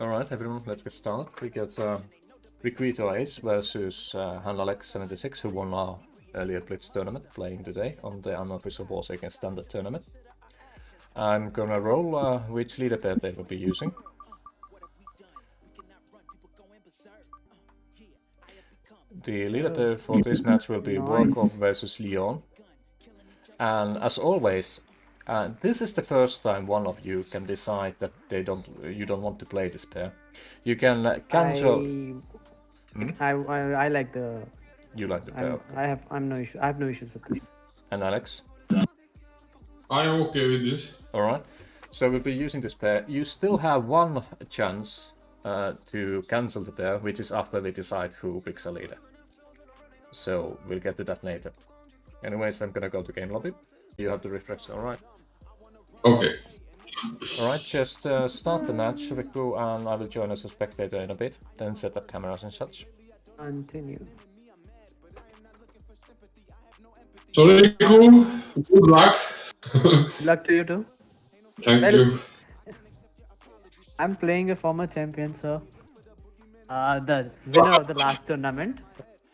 Alright, everyone, let's get started. We got Riku Ace versus Hunalex76, who won our earlier Blitz tournament, playing today on the Unofficial Warsaken Standard tournament. I'm gonna roll which leader pair they will be using. The leader pair for this match will be Warsaken versus Leon. And as always, this is the first time one of you can decide that you don't want to play this pair. You can cancel. I like the. You like the pair. I have no issues with this. And Alex? I am okay with this. Alright. So we'll be using this pair. You still have one chance to cancel the pair, which is after we decide who picks a leader. So we'll get to that later. Anyways, I'm gonna go to game lobby. You have to refresh, alright? Okay. Alright, just start the match, Riku, and I will join as a spectator in a bit, then set up cameras and such. Continue. So Riku, good luck. Good luck to you too. Thank you. I'm playing a former champion, sir. The winner of the last tournament.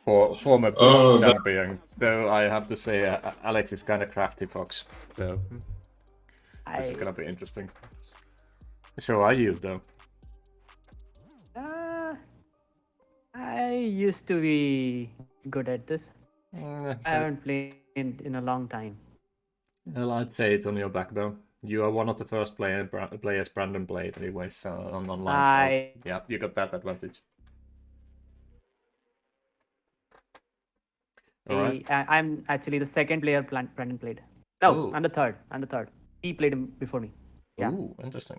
Former Blitz champion, though I have to say Alex is kind of crafty fox, so this is gonna be interesting. So are you, though? I used to be good at this. I haven't played in a long time. Well, I'd say it's on your backbone. You are one of the first players Brandon played, anyways, on online. So yeah, you got that advantage. Alright. I'm actually the second player Brandon played. No, I'm the third. He played him before me. Yeah. Ooh, interesting.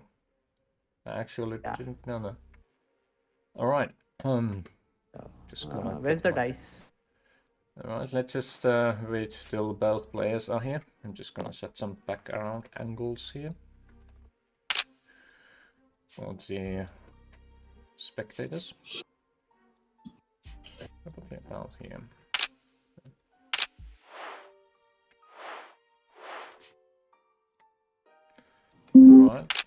I actually didn't know that. Alright. Just gonna where's the dice? Alright, let's just wait till both players are here. I'm just gonna set some background angles here for the spectators. Probably about here. Alright.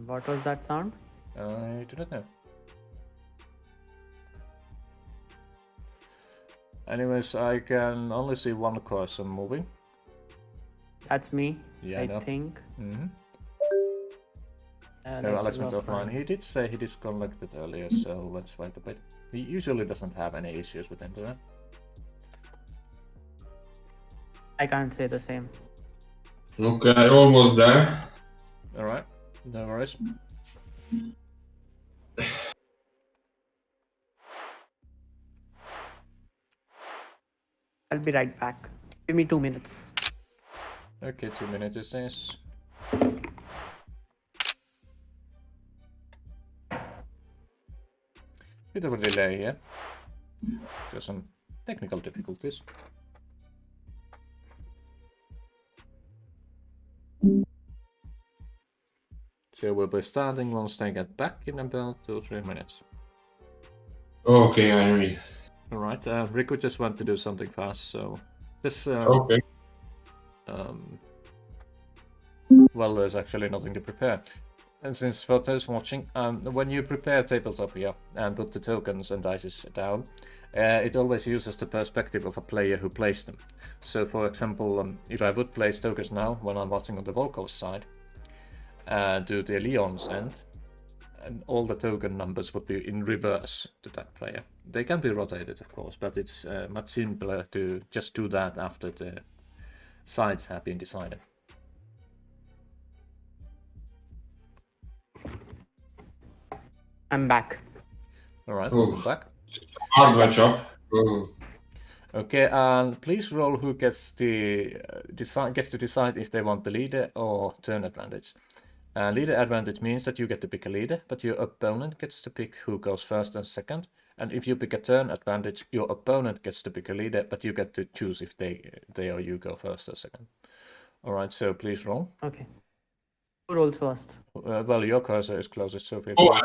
What was that sound? I do not know. Anyways, I can only see one cursor moving. That's me. Yeah, I think. No, Alex went offline. He did say he disconnected earlier, so let's wait a bit. He usually doesn't have any issues with internet. I can't say the same. Okay, almost there. Alright, no worries. I'll be right back. Give me 2 minutes. Okay, 2 minutes it says. Bit of a delay here. There's some technical difficulties. So we'll be starting once they get back in about 2 or 3 minutes. Okay, Henry. Alright, Riku just went to do something fast, so this okay. Well, there's actually nothing to prepare. And since for those watching, when you prepare tabletop here and put the tokens and dice down, it always uses the perspective of a player who plays them. So for example, if I would place tokens now when I'm watching on the Volkov's side, to the Leon's end, and all the token numbers would be in reverse to that player. They can be rotated, of course, but it's much simpler to just do that after the sides have been decided. I'm back. Alright, welcome back. Hardware job. Okay, and please roll who gets to decide if they want the leader or turn advantage. Leader advantage means that you get to pick a leader, but your opponent gets to pick who goes first and second. And if you pick a turn advantage, your opponent gets to pick a leader, but you get to choose if they or you go first or second. Alright, so please roll. Okay. Who rolls first? Well, your cursor is closest, so feel free.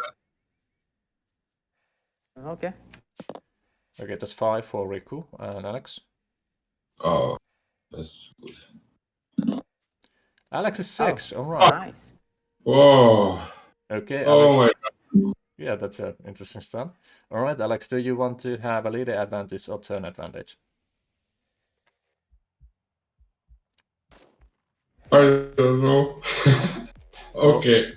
Okay. Okay, that's 5 for Riku and Alex. Oh, that's good. Alex is 6, alright. Nice. Whoa. Okay, Okay, Oh Alex. my god. Yeah, that's an interesting start. All right, Alex, do you want to have a leader advantage or turn advantage? I don't know. Okay.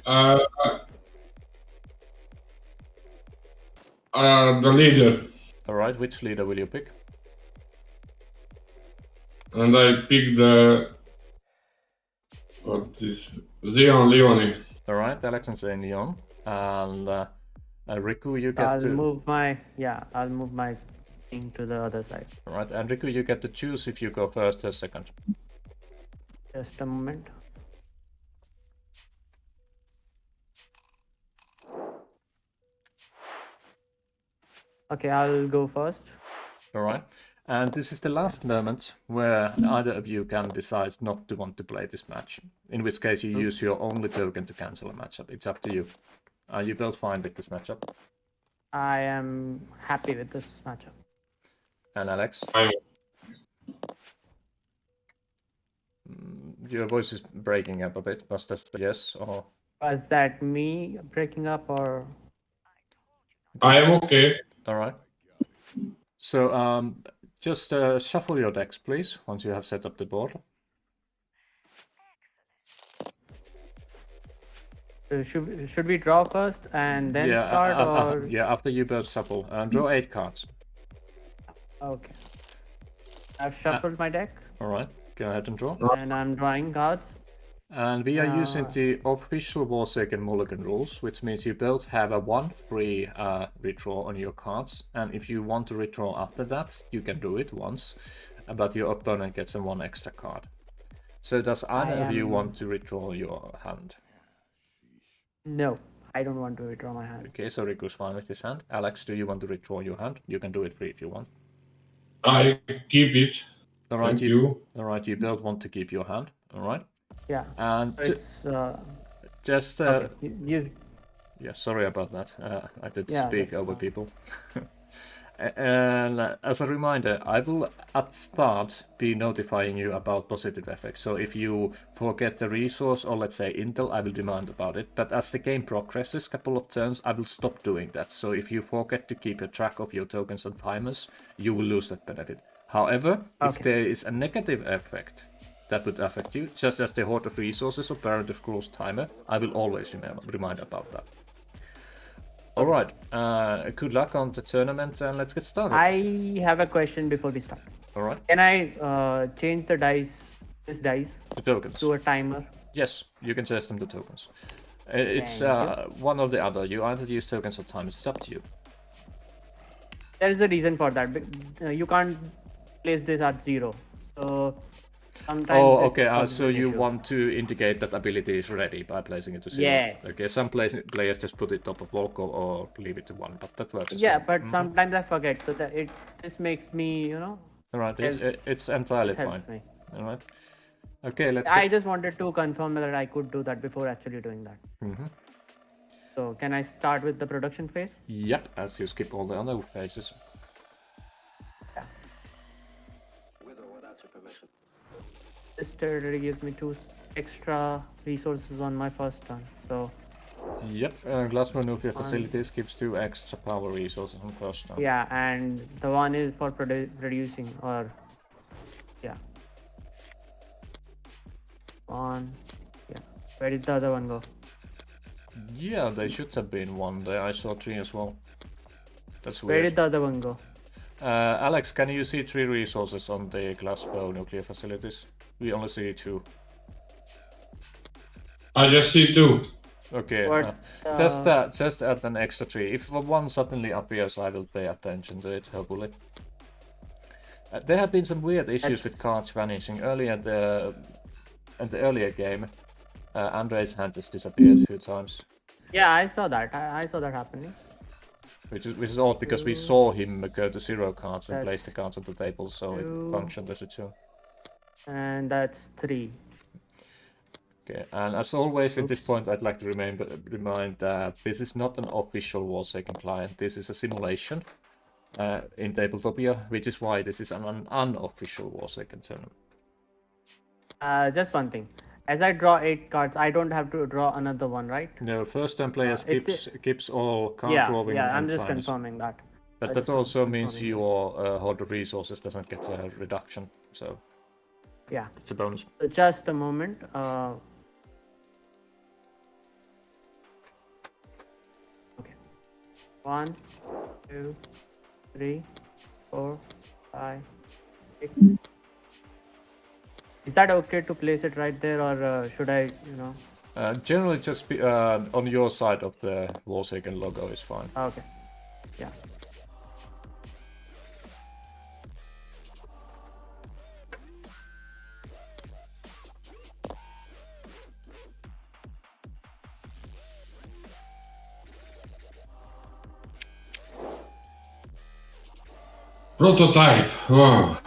The leader. All right, which leader will you pick? And I picked the... What is... Zion Leone. All right, Alex and Zane Leon. And Riku, you get I'll to... move my I'll move my thing to the other side. All right, and Riku, you get to choose if you go first or second. Just a moment. Okay, I'll go first. All right. And this is the last moment where either of you can decide not to want to play this match. In which case you use your only token to cancel a matchup. It's up to you. Are you both fine with this matchup? I am happy with this matchup. And Alex? I'm... Your voice is breaking up a bit. Was that a yes or... Was that me breaking up or? I am okay. All right. So just shuffle your decks, please, once you have set up the board. Should we draw first and then start or? Yeah, after you both shuffle. Draw 8 cards. Okay. I've shuffled my deck All right, go ahead and draw. and I'm drawing cards. And we are using the official Warsaken Mulligan rules, which means you both have a 1 free redraw on your cards. And if you want to redraw after that, you can do it once, but your opponent gets a 1 extra card. So does either of you want to redraw your hand? No, I don't want to redraw my hand. Okay, so Riku's fine with his hand. Alex, do you want to redraw your hand? You can do it free if you want. I keep it. All right, Thank you. All right, you both want to keep your hand. All right. Yeah. And It's just okay. You yeah, sorry about that. I did Yeah, speak that's over fine. people. And as a reminder, I will at start be notifying you about positive effects. So if you forget the resource or let's say intel, I will demand about it. But as the game progresses, couple of turns, I will stop doing that. So if you forget to keep a track of your tokens and timers, you will lose that benefit. However, if Okay. there is a negative effect that would affect you, such as the Hoard of Resources or Parent of Scrolls timer, I will always remind about that. Alright, good luck on the tournament and let's get started. I have a question before we start. Alright, Can I change the dice, this dice, the tokens. to a timer? Yes, you can change them to tokens. It's Thank one or the other. You either use tokens or timers. It's up to you. There is a reason for that. You can't place this at 0. So sometimes. Oh, it okay. causes So an you issue. want to indicate that ability is ready by placing it to 0. Yes. Okay, some players just put it top of Volko or leave it to 1, but that works as Yeah, well. but sometimes I forget. So that this makes me, Alright, helps- it's entirely this fine. helps me. Alright. Okay, let's I get... just wanted to confirm that I could do that before actually doing that. So can I start with the production phase? Yep, as you skip all the other phases. This territory gives me 2 extra resources on my first turn. So Yep, Glassmoor Nuclear Facilities gives 2 extra power resources on first turn. yeah, and the one is for producing or yeah. One, yeah. Where did the other one go? Yeah, they should have been 1 there. I saw 3 as well. That's Where weird. did the other one go? Alex, can you see 3 resources on the Glassbow Nuclear Facilities? We only see 2. I just see 2. Okay, What, just add an extra 3. If 1 suddenly appears, I will pay attention to it, hopefully. There have been some weird issues with cards vanishing. Earlier in the earlier game, Andre's hand just disappeared a few times. Yeah, I saw that. I saw that happening. Which is odd because we saw him go to 0 cards and place the That's cards on the table, so it 2. functioned as a 2. And that's 3. Okay, and as always at this point I'd like to remind that this is not an official Warsaken client, this is a simulation in Tabletopia, which is why this is an unofficial Warsaken tournament. Just one thing. As I draw 8 cards, I don't have to draw another one, right? No, first time player skips all card Yeah, drawing yeah. I'm and just times. confirming that. But that also means your hold of resources doesn't get a reduction. So yeah, it's a bonus. so just a moment. Okay. 1, 2, 3, 4, 5, 6. Is that okay to place it right there, or should I, Generally, just be, on your side of the Warsaken logo is fine. Okay. Yeah. Prototype. Wow.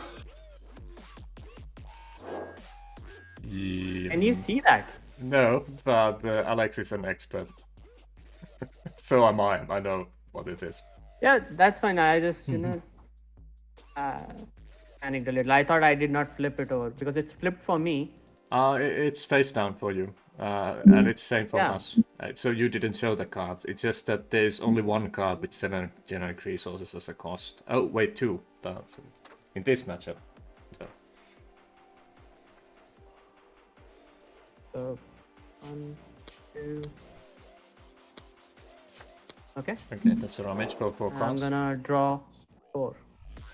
Yeah. Can you see that? No, but Alex is an expert. So am I. I know what it is. Yeah, that's fine. I just, panicked a little. I thought I did not flip it over because it's flipped for me. It's face down for you, and it's same for Yeah. us. So you didn't show the cards. It's just that there's only one card with 7 generic resources as a cost. Oh wait, 2. But in this matchup. So 1, 2. Okay. Okay, that's a rummage for 4 I'm cards. gonna draw 4.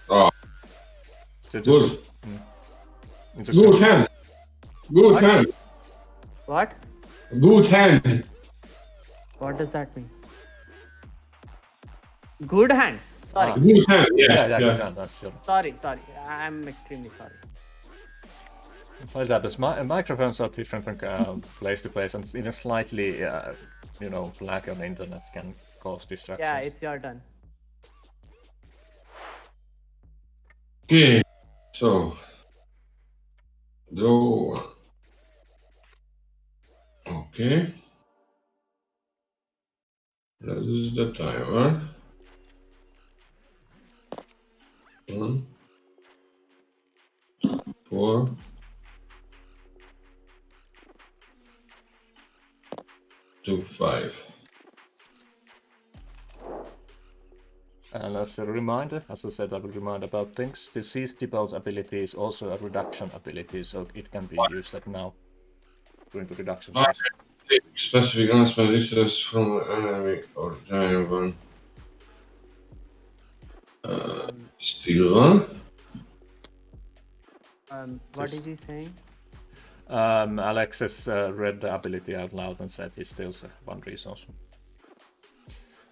Oh, So just good. just Good hand. Good What? hand. What? Good hand. What does that mean? Good hand. Sorry. Good hand. yeah, Yeah. good hand, that's sure. Sorry. I'm extremely sorry. Well, that is microphones are different from place to place, and even slightly, lag on the internet can cause distractions. Yeah, it's your turn. Okay. So. Draw. Okay. Reduce the timer. 1, 4, 2, 5. And as a reminder, as I said, I will remind about things. The Siege Depot ability is also a reduction ability, so it can be used at now during the reduction phase. Specific unspent resource from an enemy or giant one. Steal one. What is he saying? Alex has read the ability out loud and said he steals 1 resource.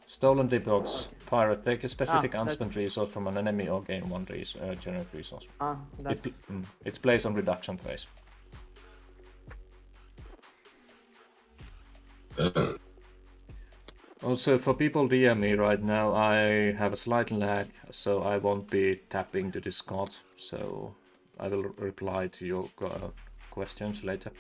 Stolen depots. Pirate, take a specific unspent resource from an enemy or gain 1 generic resource. It's placed on reduction phase. Also, for people DM me right now, I have a slight lag, so I won't be tapping to Discord, so I will reply to your questions later.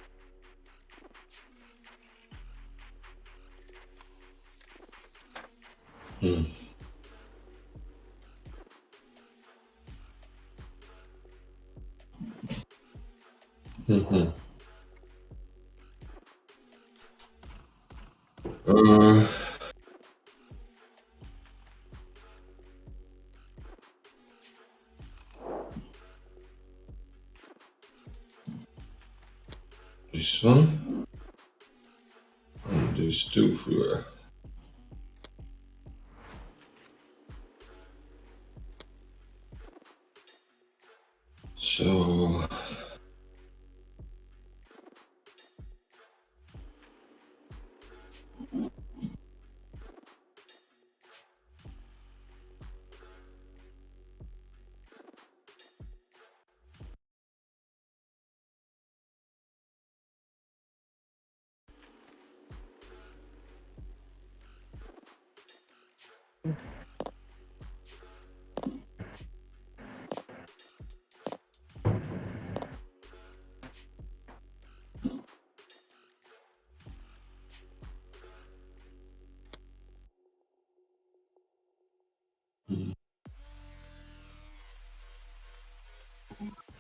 This one. And these 2 for. So.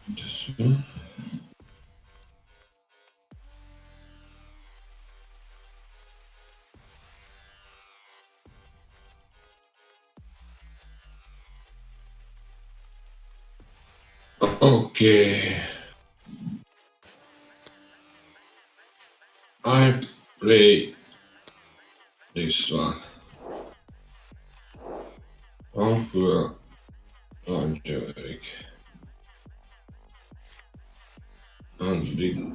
This one. Okay. I play this one. Unfuel Angelic. And big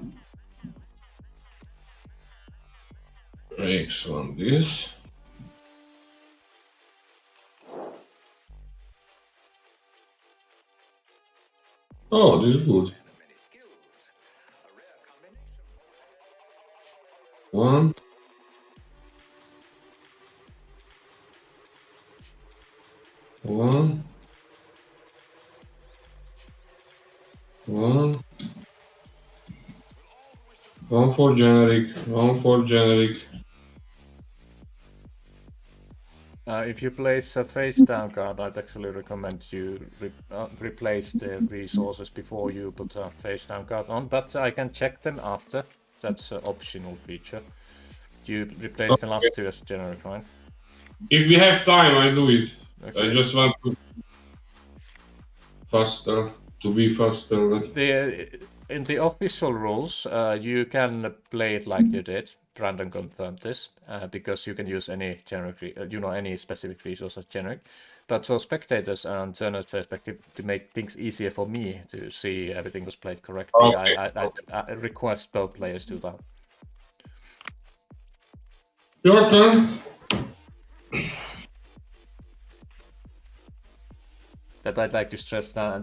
makes one this. Oh, this is good. One. One. One. One for generic. One for generic. If you place a face down card, I'd actually recommend you replace the resources before you put a face down card on, but I can check them after. That's an optional feature. You replace the last two as generic, right? If we have time, I do it. Okay. I just want to faster, to be faster. But In the official rules, you can play it like you did. Brandon confirmed this because you can use any generic, any specific resource as generic. But for spectators and turner's perspective, to make things easier for me to see everything was played correctly, okay. I request both players do that. Your turn. That I'd like to stress that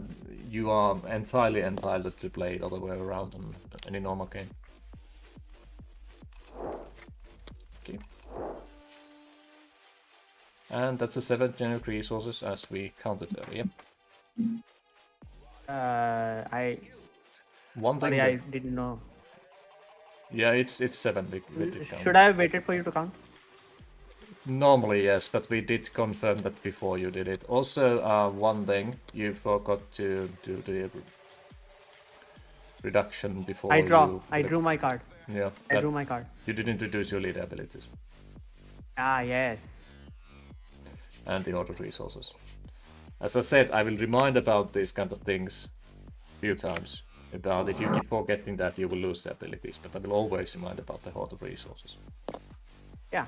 you are entirely entitled to play it all the way around on any normal game. Okay. And that's the 7 generic resources as we counted earlier. One thing. Sorry, I didn't know. Yeah, it's 7. Should I have waited for you to count? Normally, yes, but we did confirm that before you did it. Also, one thing, you forgot to do the reduction before I you... drew my card. Yeah. I drew my card. You didn't introduce your leader abilities. Ah, yes. And the order resources. As I said, I will remind about these kind of things a few times. About if you keep forgetting that, you will lose the abilities, but I will always remind about the order resources. Yeah.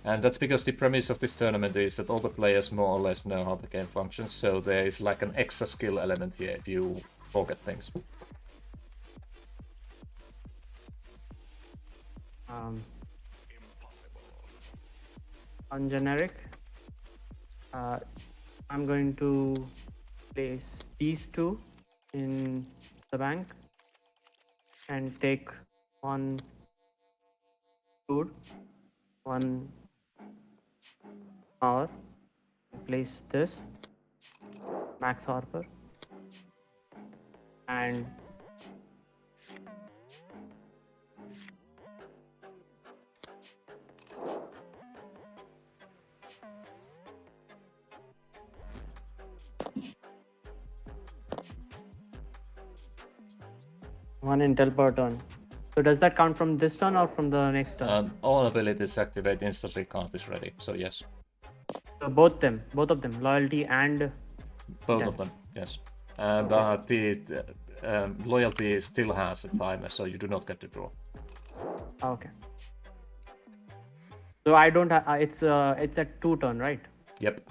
And that's because the premise of this tournament is that all the players more or less know how the game functions, so there is like an extra skill element here if you forget things. On generic, I'm going to place these two in the bank and take one food, one power, place this Max Harper, and one intel per turn. So does that count from this turn or from the next turn? All abilities activate instantly, card is ready, so yes. So both of them, loyalty and both of them, yes. But the loyalty still has a timer, so you do not get to draw. Okay. So I don't have. It's a 2 turn, right? Yep.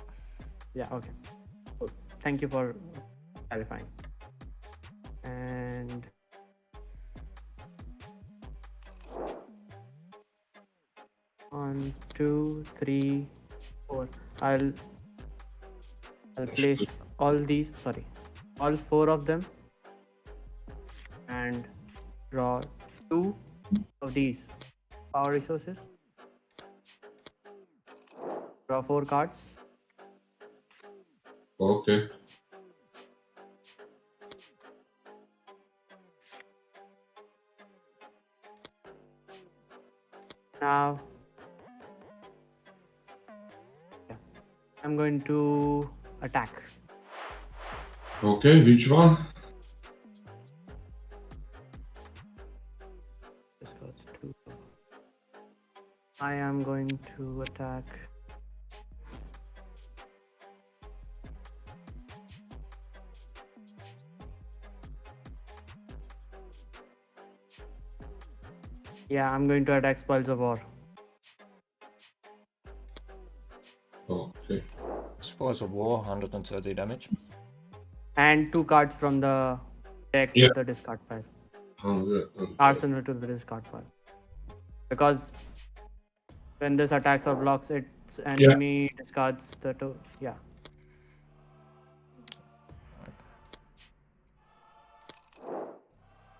Yeah. Okay. Cool. Thank you for clarifying. And 1, 2, 3, 4. I'll place all these. Sorry, all 4 of them, and draw 2 of these power resources. Draw 4 cards. Okay. Now, I'm going to attack. Okay, which one? This goes to. I am going to attack. Yeah, I'm going to attack Spoils of War. Okay. Spoils of War, 130 damage. And 2 cards from the deck Yeah. to the discard pile. 100. Arsenal to the discard pile. Because when this attacks or blocks, its enemy discards the two. Yeah.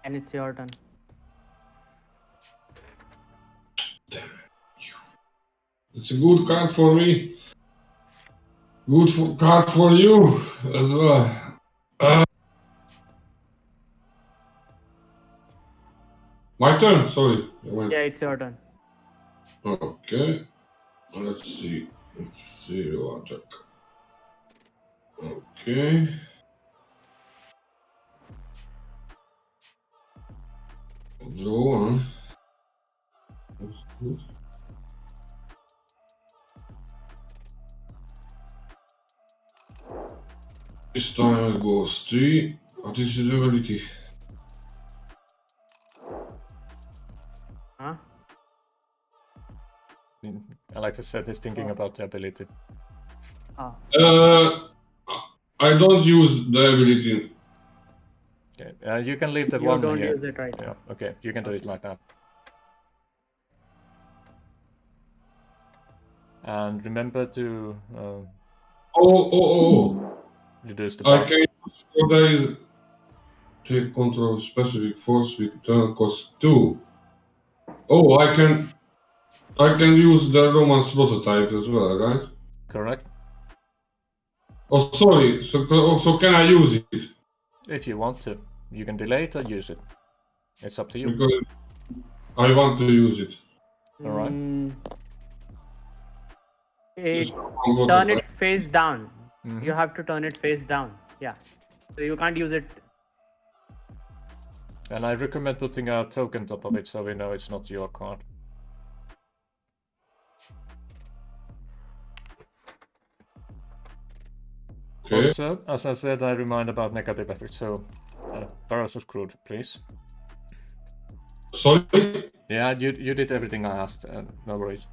And it's your turn. It's a good card for me. Good card for you as well. My turn, sorry. Yeah, it's your turn. Okay. Let's see. Zero attack. Okay. Draw one. That's good. This time it goes 3. What is his ability? Huh? Like I said, he's thinking about the ability. Ah. I don't use the ability. Okay. You can leave the You one don't here. use it right Yeah, now. okay, you can do it like that. And remember to reduce the I bar. can use 4 days. Take control of specific force with turn cost 2. Oh, I can use the Romance prototype as well, right? Correct. Oh, sorry. So can I use it? If you want to. You can delay it or use it. It's up to you. Because I want to use it. Alright. Turn it face down. Mhm. You have to turn it face down. Yeah. So you can't use it. And I recommend putting a token top of it so we know it's not your card. Okay. Also, as I said, I remind about negative effects, so barrels are screwed, please. Sorry? Yeah, you did everything I asked, no worries.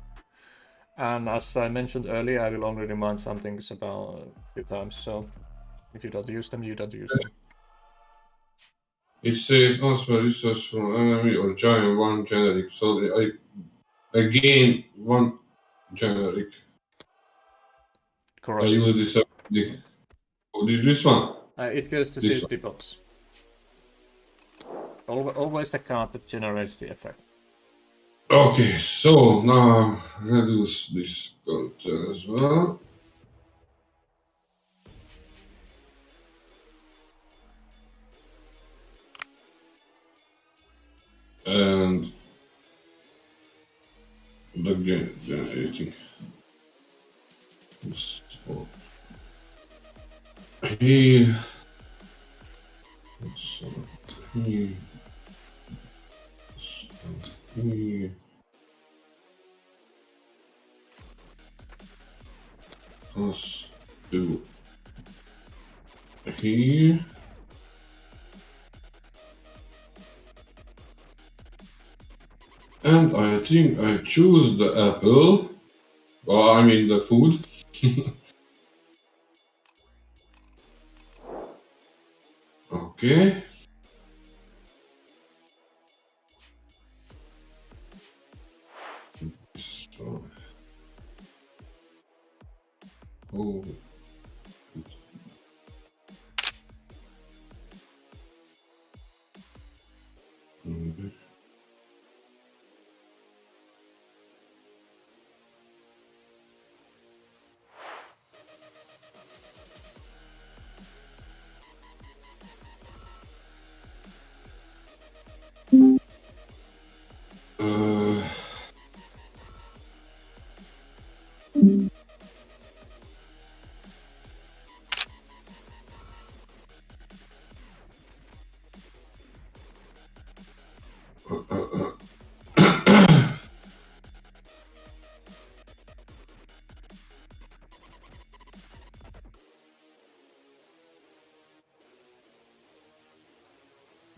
And as I mentioned earlier, I will only remind some things about a few times, so if you don't use them, you don't use them. It says transfer resource from enemy or giant 1 generic. So I gain 1 generic. Correct. I use this ability. Oh, this one? It goes to This 60 bots. Always the card that generates the effect. Okay, so now reduce this content as well. And the generating. So here. So here. So here. Plus 2 here. And I think I choose the apple. Well, I mean the food. Okay. So. Oh. Mhm.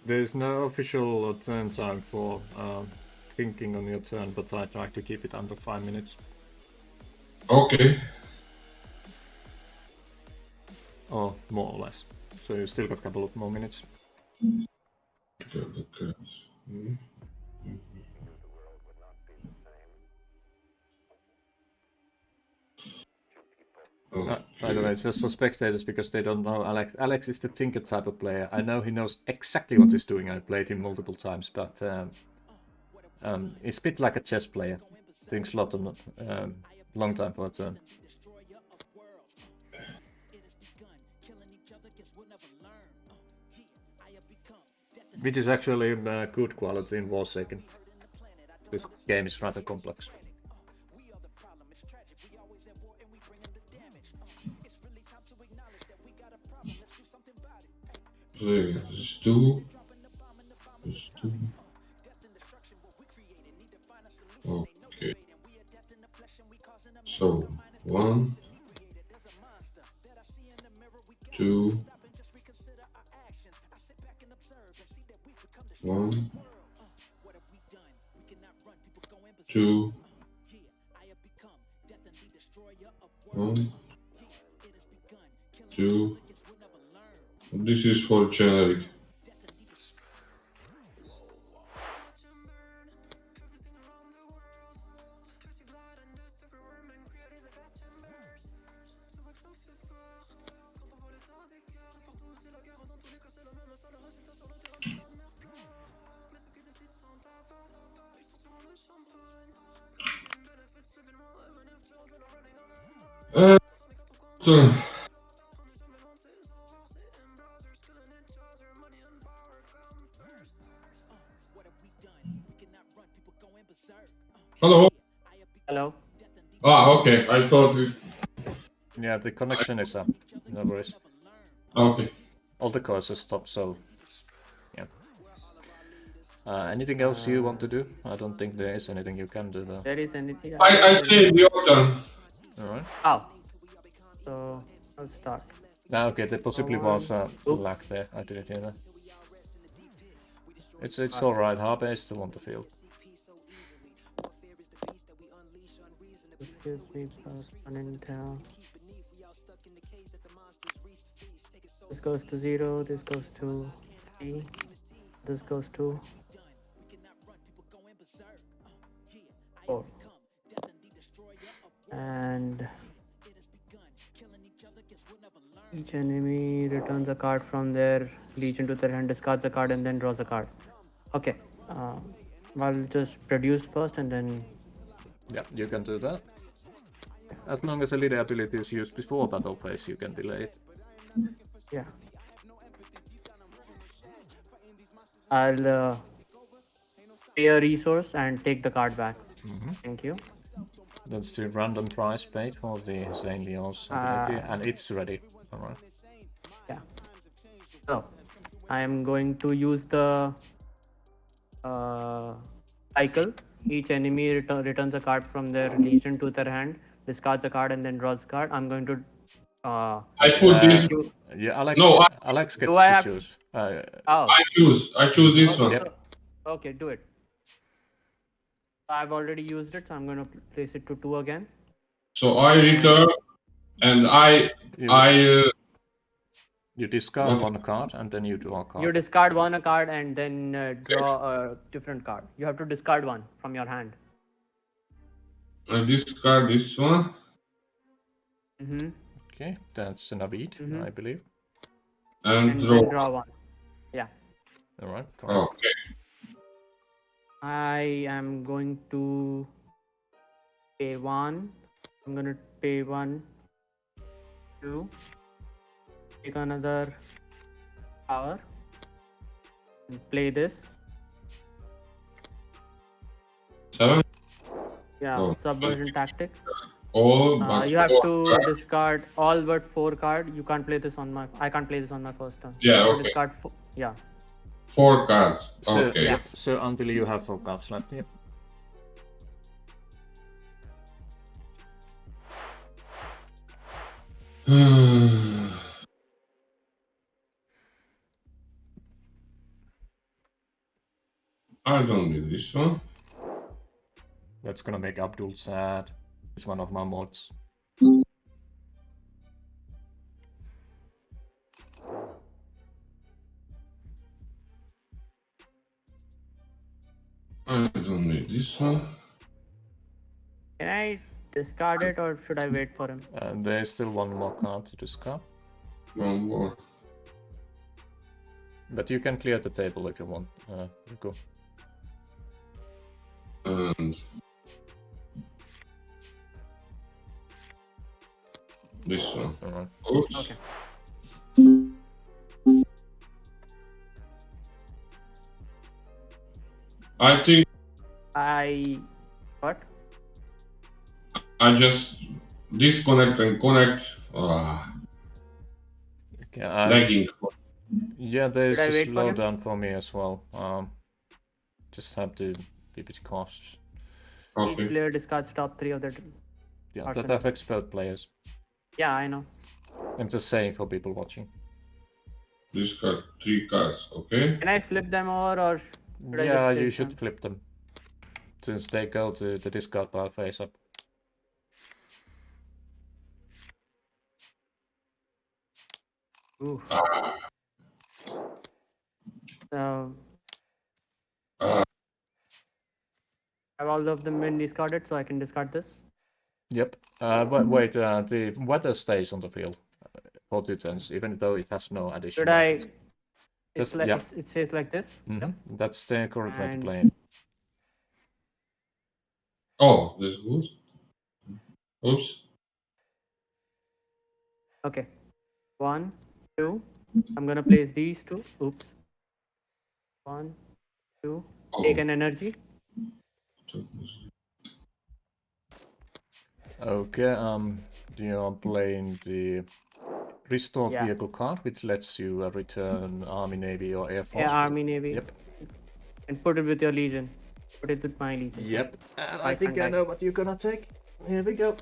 There is no official turn time for thinking on your turn, but I try to keep it under 5 minutes. Okay. Or more or less. So you still got a couple of more minutes. Okay. By the way, it's just for spectators because they don't know Alex. Alex is the Tinker type of player. I know he knows exactly what he's doing. I played him multiple times, but he's a bit like a chess player. Thinks a lot on long time for a turn. Which is actually good quality in Warsaken. This game is rather complex. There's two. Okay. So 1, 2, 1, 2, 1, 2. This is for generic. Hello. Hello. Okay. I thought it. Yeah, the connection is up. No worries. Okay. All the cars are stopped, so yeah. Anything else you want to do? I don't think there is anything you can do though. There is anything. I see the turn. Alright. Oh. So I'll start. Okay, there possibly was a Oops. lag there. I didn't hear that. It's alright. Harbe is still on the field. Excuse me, plus 1 intel. This goes to 0, this goes to 3, this goes to 4. And each enemy returns a card from their legion to their hand, discards a card, and then draws a card. Okay, I'll just produce first and then... Yeah, you can do that. As long as a leader ability is used before battle phase, you can delay it. Yeah. I'll pay a resource and take the card back. Thank you. That's the random prize paid for the Zane Leon's ability, and it's ready. Alright. Yeah. So, I am going to use the cycle. Each enemy returns a card from their legion to their hand, discards a card, and then draws a card. I'm going to. I put this. Yeah, Alex. No, Alex gets I to have- choose. Oh. I choose this one. Yep. Okay, do it. I've already used it, so I'm going to place it to 2 again. So I return, and You discard one card and then you draw a card. You discard one card and then draw a different card. You have to discard one from your hand. I discard this one. Okay, that's an Navid, I believe. And then draw one. Yeah. Alright, okay. I am going to pay 1. I'm going to pay 1, 2. Take another power. And play this. 7. Yeah, Oh. subversion tactics. All but You have 4 to cards. discard all but 4 cards. You can't play this on my. I can't play this on my first turn. Yeah, You have to okay. discard 4. Yeah. 4 cards. So, Okay. yeah, so until you have 4 cards left, yeah. I don't need this one. That's gonna make Abdul sad. He's one of my mods. I don't need this one. Can I discard it or should I wait for him? There's still one more card to discard. One more. But you can clear the table if you want, Riku. And this one. Alright. Oops. Okay. I think What? I just disconnect and connect. Okay, Lagging. yeah, there's Should I a wait for him? slowdown for me as well. Just have to be a bit cautious. Each Okay. player discards top 3 of their. Yeah, Arsenal. that affects both players. Yeah, I know. I'm just saying for people watching. Discard 3 cards. Okay. Can I flip them over or should I Yeah, just you place should them? flip them. Since they go to the discard pile face up. Oof. So Ah. have all of them been discarded, so I can discard this. Yep. But wait, the weather stays on the field for 2 turns, even though it has no additional. Should I? It's Just- like yeah. it says like this. Mhm. That's the correct way to And- play it. Oh, that's good. Oops. Okay. 1, 2. I'm gonna place these 2. Oops. 1, 2. Oh. Take an energy. Okay, you are playing the Restore Yeah. Vehicle card, which lets you return Army, Navy, or Air Force. Yeah, Army, Navy. Yep. And put it with your Legion. Put it with my Legion. Yep. And I I think can't I know what you're gonna take. Here we go.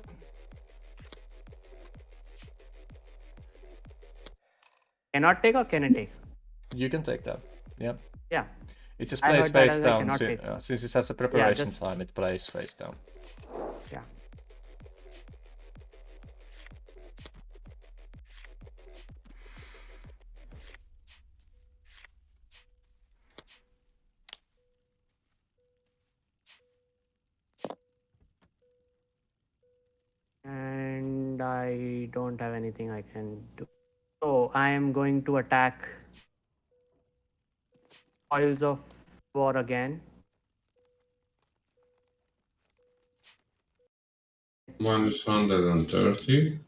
Cannot take or can I take? You can take that. Yep. Yeah. It just I plays heard that face as I down. cannot take. Since it has a preparation just- time, it plays face down. Yeah. And I don't have anything I can do. So I am going to attack Oils of War again. Minus 130.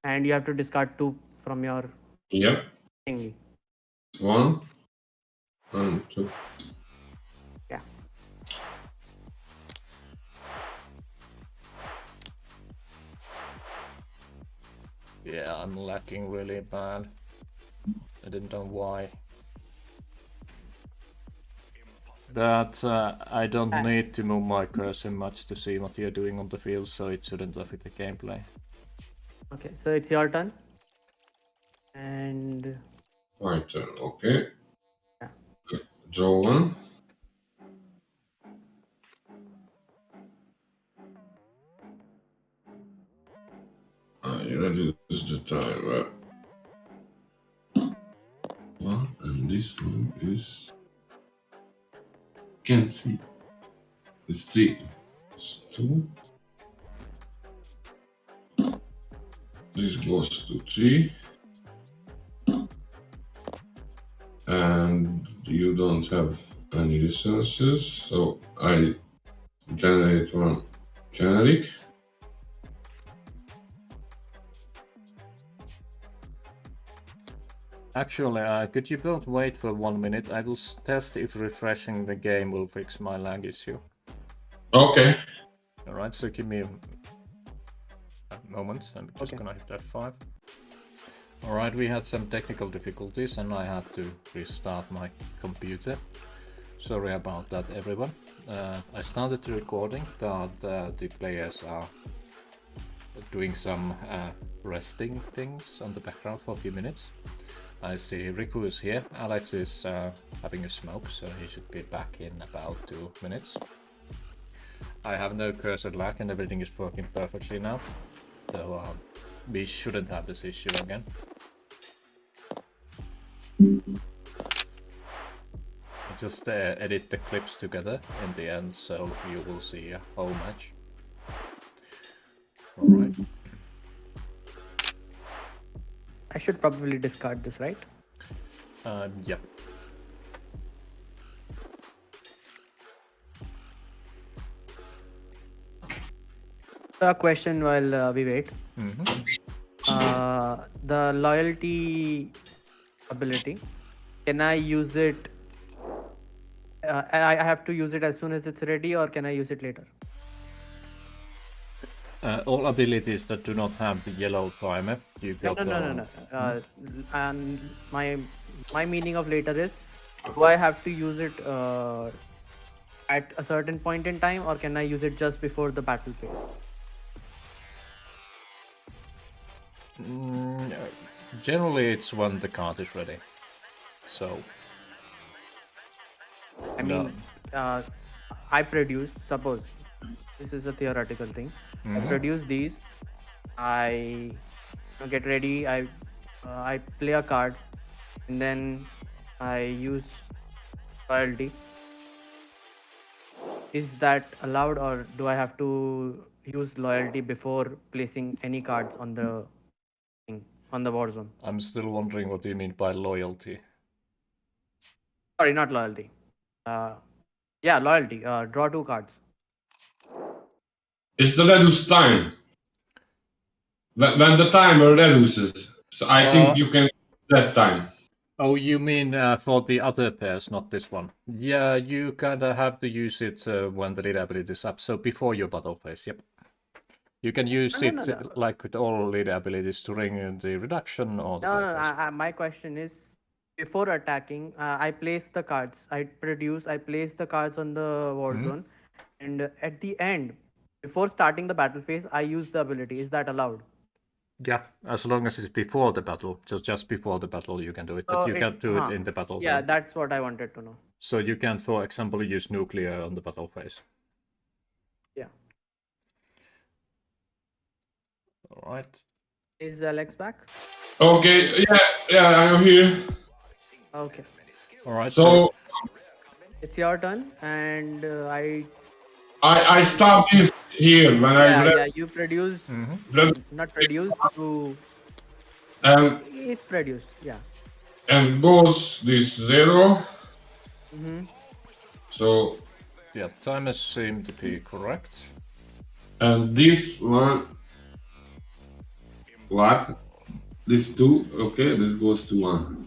And you have to discard 2 from your Yep. thingy. 1 and 2. Yeah. Yeah, I'm lacking really bad. I didn't know why. But I don't need to move my cursor much to see what you're doing on the field, so it shouldn't affect the gameplay. Okay, so it's your turn. And My turn. Okay. Yeah. Draw 1. You ready? This is the time. 1 and this one is. Can't see. It's 3. It's 2. This goes to 3. And you don't have any resources, so I generate one generic. Actually, could you both wait for 1 minute? I will test if refreshing the game will fix my lag issue. Okay. Alright, so give me a moment. I'm just Okay. gonna hit F5. Alright, we had some technical difficulties and I had to restart my computer. Sorry about that, everyone. I started the recording, but the players are doing some resting things on the background for a few minutes. I see Riku is here. Alex is having a smoke, so he should be back in about 2 minutes. I have no cursor lag and everything is working perfectly now. So we shouldn't have this issue again. Just edit the clips together in the end, so you will see a whole match. Alright. I should probably discard this, right? Yep. A question while we wait. Mm-hmm. The loyalty ability, can I use it? I have to use it as soon as it's ready, or can I use it later? All abilities that do not have the yellow timer, you got. No. And my meaning of later is, do I have to use it at a certain point in time, or can I use it just before the battle phase? Generally, it's when the card is ready. So. I mean, I produce. Suppose this is a theoretical thing. I produce these. I get ready. I play a card, and then I use loyalty. Is that allowed, or do I have to use loyalty before placing any cards on the thing, on the war zone? I'm still wondering what you mean by loyalty. Sorry, not loyalty. Yeah, loyalty. Draw 2 cards. It's the reduce time. When the timer reduces, so I think you can that time. Oh, you mean for the other pairs, not this one? Yeah, you kinda have to use it when the leader ability is up, so before your battle phase, yep. You can use No. like with all leader abilities during the reduction or the battle phase. My question is, before attacking, I place the cards. I place the cards on the war zone, and at the end, before starting the battle phase, I use the ability. Is that allowed? Yeah, as long as it's before the battle, just before the battle you can do it, but you can't do it in the battle. Yeah, that's what I wanted to know. So you can, for example, use nuclear on the battle phase. Yeah. All right. Is Alex back? Okay, yeah, I am here. Okay. All right. So it's your turn, and I start this here when I you produce. Not produce. You. It's produced. Yeah. And goes this 0. So yeah, timers seem to be correct. And this one, what? This 2, okay, this goes to 1.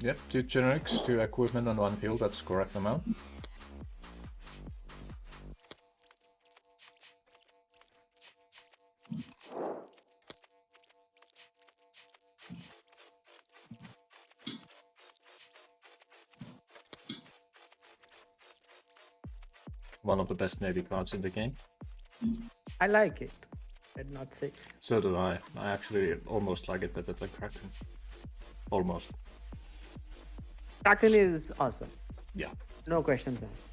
Yep, 2 generics, 2 equipment and 1 field, that's the correct amount. One of the best Navy cards in the game. I like it. I'd not 6. So do I. I actually almost like it better than Kraken. Almost. Kraken is awesome. Yeah. No questions asked.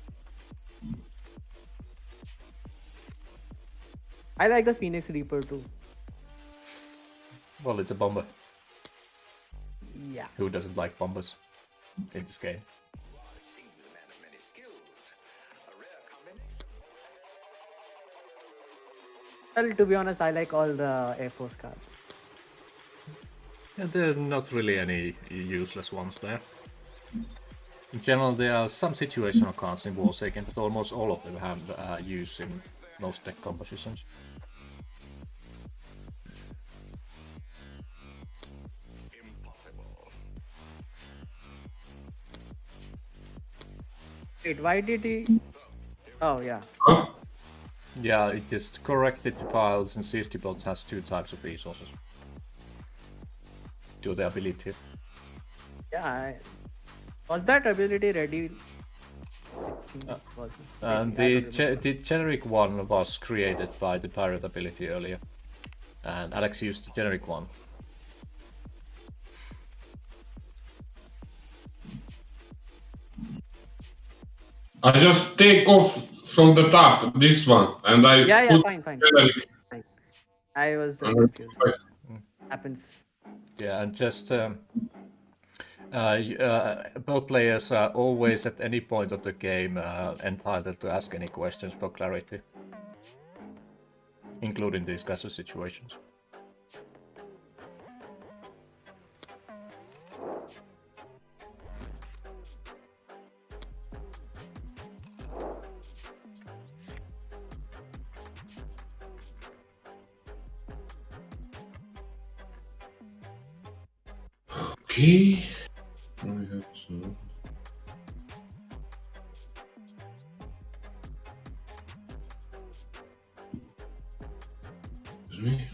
I like the Phoenix Reaper too. Well, it's a bomber. Yeah. Who doesn't like bombers in this game? Well, to be honest, I like all the Air Force cards. Yeah, there are not really any useless ones there. In general, there are some situational cards in Warsaken, but almost all of them have use in most deck compositions. Wait, why did he? Oh yeah. Huh? Yeah, it just corrected the piles, and CST bot has 2 types of resources. To the ability. Yeah. Was that ability ready? The generic one was created by the pirate ability earlier, and Alex used the generic one. I just take off from the top this one, and I Yeah, put fine. generic. I was just confused. Happens. Yeah, and just both players are always at any point of the game entitled to ask any questions for clarity, including these kinds of situations. Okay. I have some. Excuse me.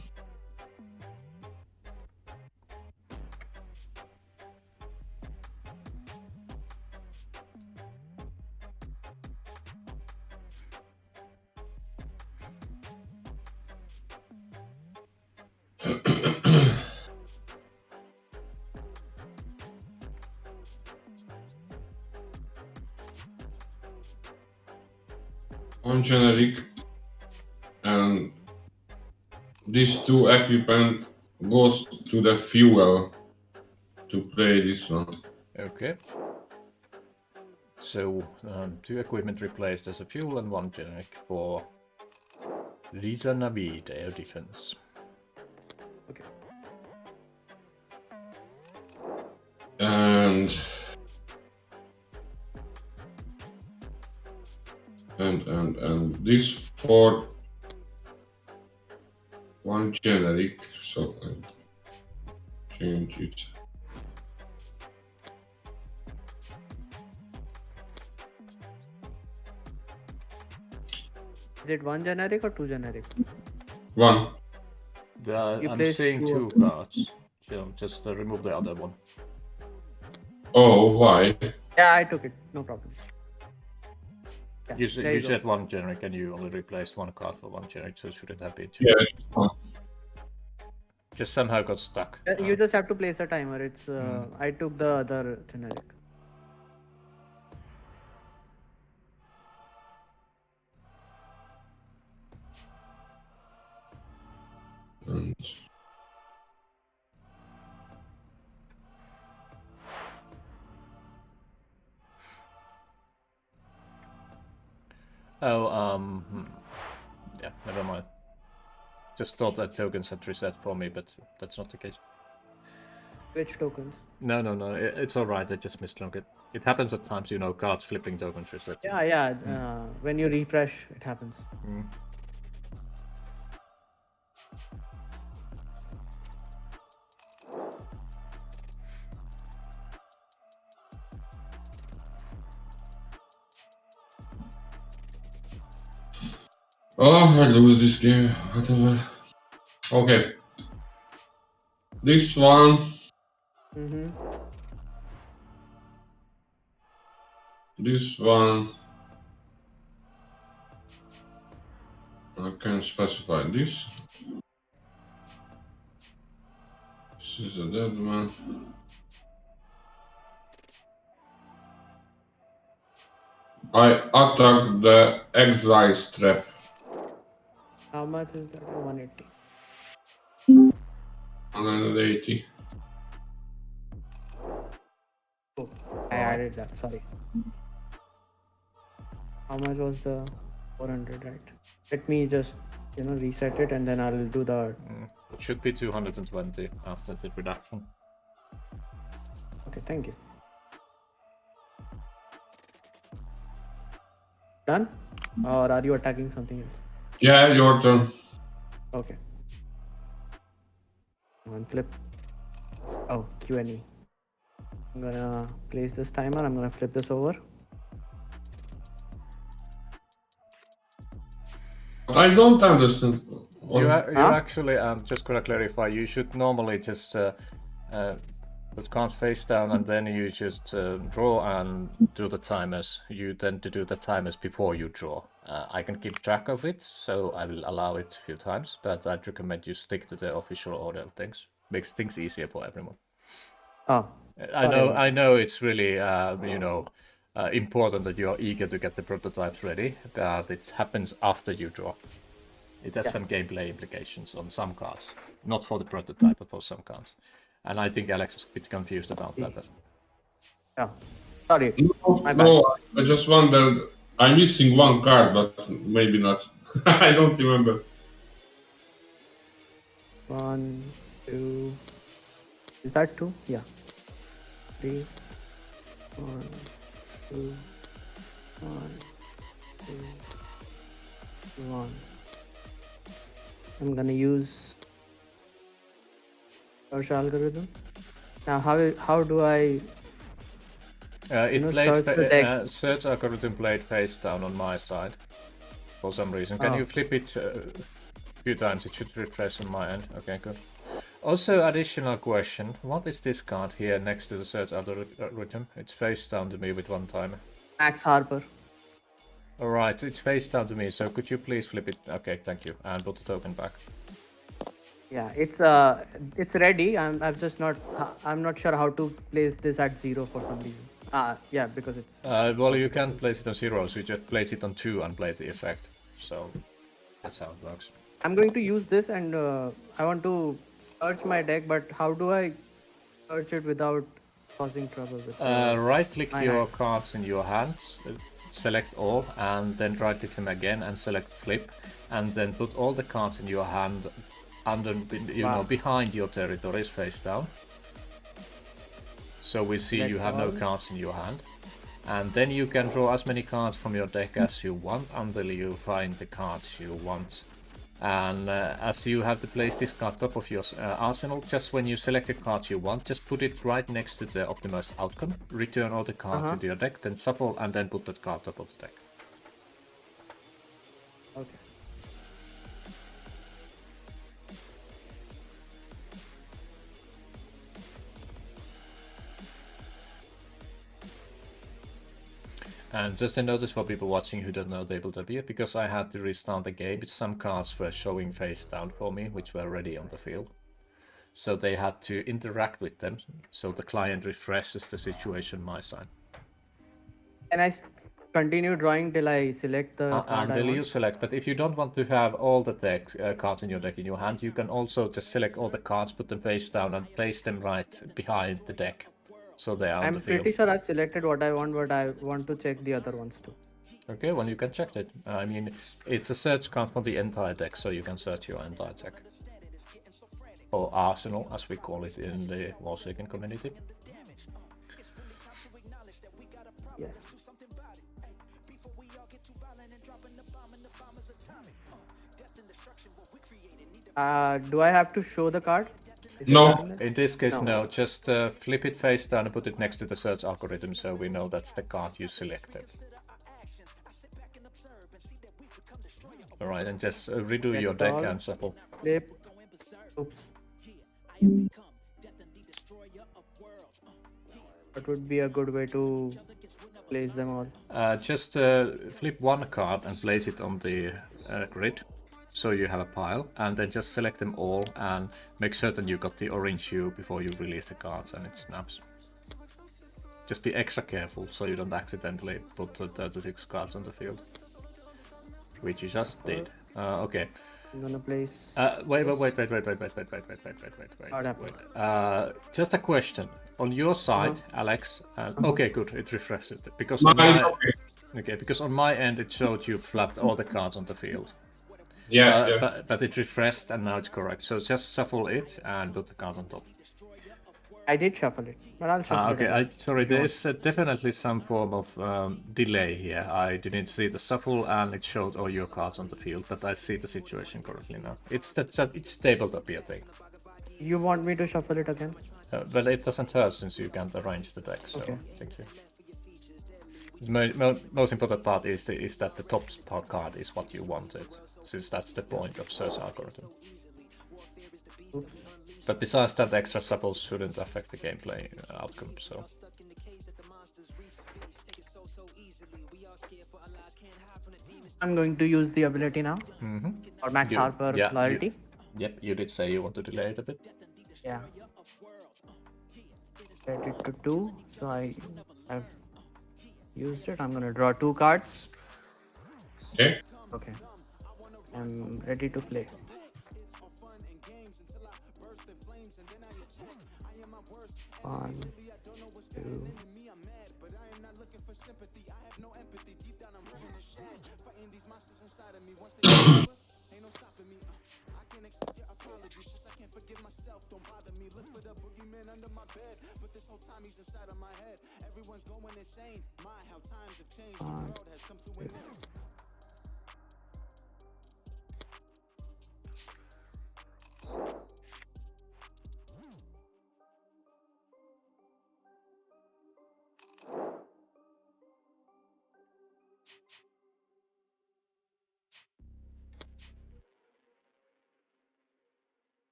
One generic, and these two equipment goes to the fuel to play this one. Okay. So, 2 equipment replaced as a fuel and 1 generic for Lisa Navid air defense. Okay. And this for 1 generic, so I change it. Is it 1 generic or 2 generic? 1. I'm placed seeing 2 2 cards. So just remove the other one. Oh, why? Yeah, I took it. No problem. Yeah, You there you go. said 1 generic and you only replaced 1 card for 1 generic, so should it have been 2? Yeah, it's fine. Just somehow got stuck. You just have to place a timer. It's I took the other generic. And Yeah, never mind. Just thought that tokens had reset for me, but that's not the case. Which tokens? No, it's alright, I just mislogged it. It happens at times, cards flipping tokens reset. Yeah. When you refresh, it happens. oh, I lose this game. Whatever. Okay. This one. This one. I can specify this. This is a dead one. I attack the exile trap. How much is that? 180. 180. Oh, I added that. Sorry. How much was the 400? Right. Let me just reset it and then I'll do the. It should be 220 after the reduction. Okay, thank you. Done? Or are you attacking something else? Yeah, your turn. Okay. One flip. Oh, Q&E. I'm gonna place this timer. I'm gonna flip this over. I don't understand. You actually, just gonna clarify, you should normally just put cards face down, and then you just draw and do the timers. You tend to do the timers before you draw. I can keep track of it, so I will allow it a few times, but I'd recommend you stick to the official order of things. Makes things easier for everyone. Oh, I know it's really, important that you are eager to get the prototypes ready, but it happens after you draw. It has some gameplay implications on some cards, not for the prototype, but for some cards. And I think Alex was a bit confused about that. Yeah. Sorry. No, I just wondered. I'm missing one card, but maybe not. I don't remember. 1, 2. Is that 2? Yeah. 3. 1, 2. 1, 2. 1. I'm gonna use search algorithm. Now, how do I? Search algorithm played face down on my side for some reason. Can you flip it a few times? It should refresh on my end. Okay, good. Also, additional question. What is this card here next to the search algorithm? It's face down to me with one timer. Max Harper. Alright, it's face down to me, so could you please flip it? Okay, thank you. And put the token back. Yeah, it's ready. I'm not sure how to place this at 0 for some reason. Yeah, because it's. Well, you can place it on 0, so you just place it on 2 and play the effect. So that's how it works. I'm going to use this, and I want to search my deck, but how do I search it without causing trouble with right-click your cards in your hands, select all, and then right-click them again and select flip, and then put all the cards in your hand under, behind your territories face down. So we see you have no cards in your hand. And then you can draw as many cards from your deck as you want until you find the cards you want. And as you have to place this card top of your arsenal, just when you select the cards you want, just put it right next to the optimized outcome, return all the cards into your deck, then shuffle, and then put that card top of the deck. Okay. And just a notice for people watching who don't know tabletop here, because I had to restart the game, some cards were showing face down for me, which were ready on the field. So they had to interact with them, so the client refreshes the situation on my side. Can I continue drawing till I select the card until you select, but if you don't want to have all the deck cards in your deck in your hand, you can also just select all the cards, put them face down, and place them right behind the deck. So they are. I'm pretty sure I've selected what I want, but I want to check the other ones too. Okay, well you can check it. I mean, it's a search card for the entire deck, so you can search your entire deck. Or arsenal, as we call it in the Warsaken community. Yeah. Do I have to show the card? No. In this case, no. Just flip it face down and put it next to the search algorithm, so we know that's the card you selected. Alright, and just redo your deck and shuffle. Flip. Oops. That would be a good way to place them all. Just flip one card and place it on the grid, so you have a pile, and then just select them all and make certain you got the orange hue before you release the cards and it snaps. Just be extra careful so you don't accidentally put the 36 cards on the field. Which you just did. Okay. I'm gonna place. Wait. Just a question. On your side, Alex. Okay, good. It refreshes it because on because on my end it showed you flapped all the cards on the field. Yeah, but it refreshed and now it's correct. So just shuffle it and put the card on top. I did shuffle it, but I'll shuffle it. Okay, sorry, there is definitely some form of delay here. I didn't see the shuffle and it showed all your cards on the field, but I see the situation correctly now. It's tabletop here thing. You want me to shuffle it again? Well, it doesn't hurt since you can't arrange the deck, so okay. Thank you. The most important part is that the top card is what you wanted, since that's the point of search algorithm. Oops. But besides that, extra supples shouldn't affect the gameplay outcome, so... I'm going to use the ability now. Or Max You- Harper yeah, loyalty. Yep, you did say you want to delay it a bit. Yeah. Set it to 2. So I have used it. I'm gonna draw 2 cards. Okay. Okay. I'm ready to play. One, two. One, two.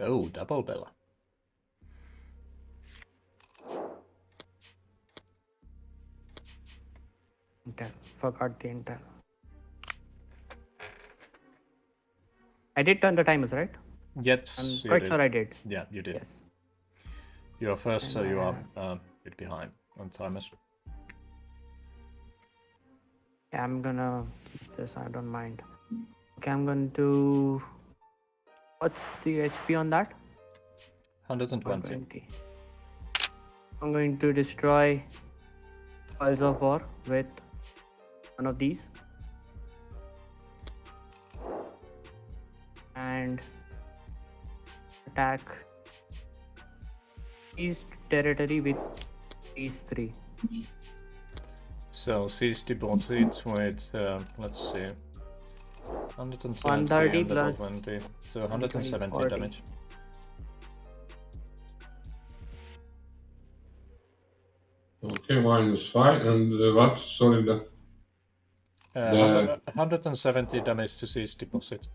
Oh, double Bella. Intel. Forgot the Intel. I did turn the timers, right? Yes, I'm you quite did. sure I did. Yeah, you did. Yes. You are first, so And you I are a bit behind on timers. Yeah, I'm gonna keep this. I don't mind. Okay, I'm going to. What's the HP on that? 120. 120. I'm going to destroy Pulse of War with one of these. And attack East territory with these 3. So seized deposit with, let's see, 120 130 and level plus 20, so 170 40. damage. Okay, -5 and what? Sorry, the 170 damage to seize deposit.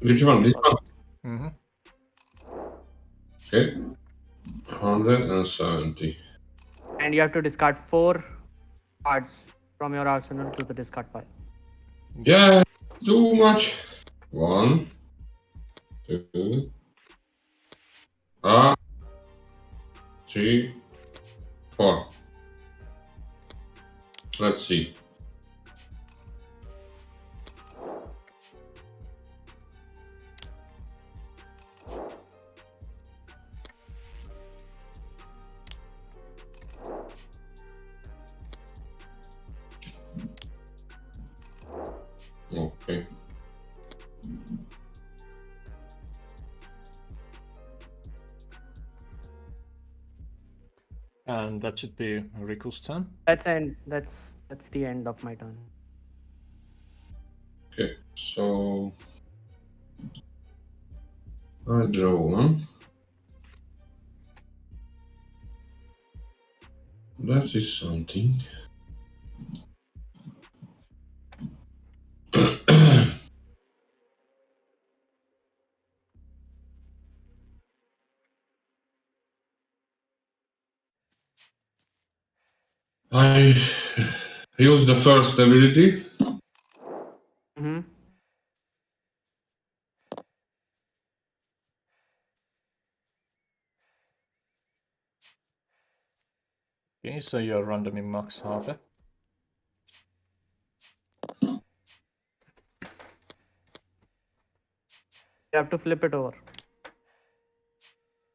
which one? This one? Mm-hmm. Okay. 170. And you have to discard 4 cards from your arsenal to the discard pile. Yeah, too much. 1, 2, 3, 4. Let's see. Okay. And that should be Riku's turn. That's the end of my turn. Okay, so I draw 1. That is something. I use the first ability. Mm-hmm. Okay, so you're randoming Max Harper. You have to flip it over.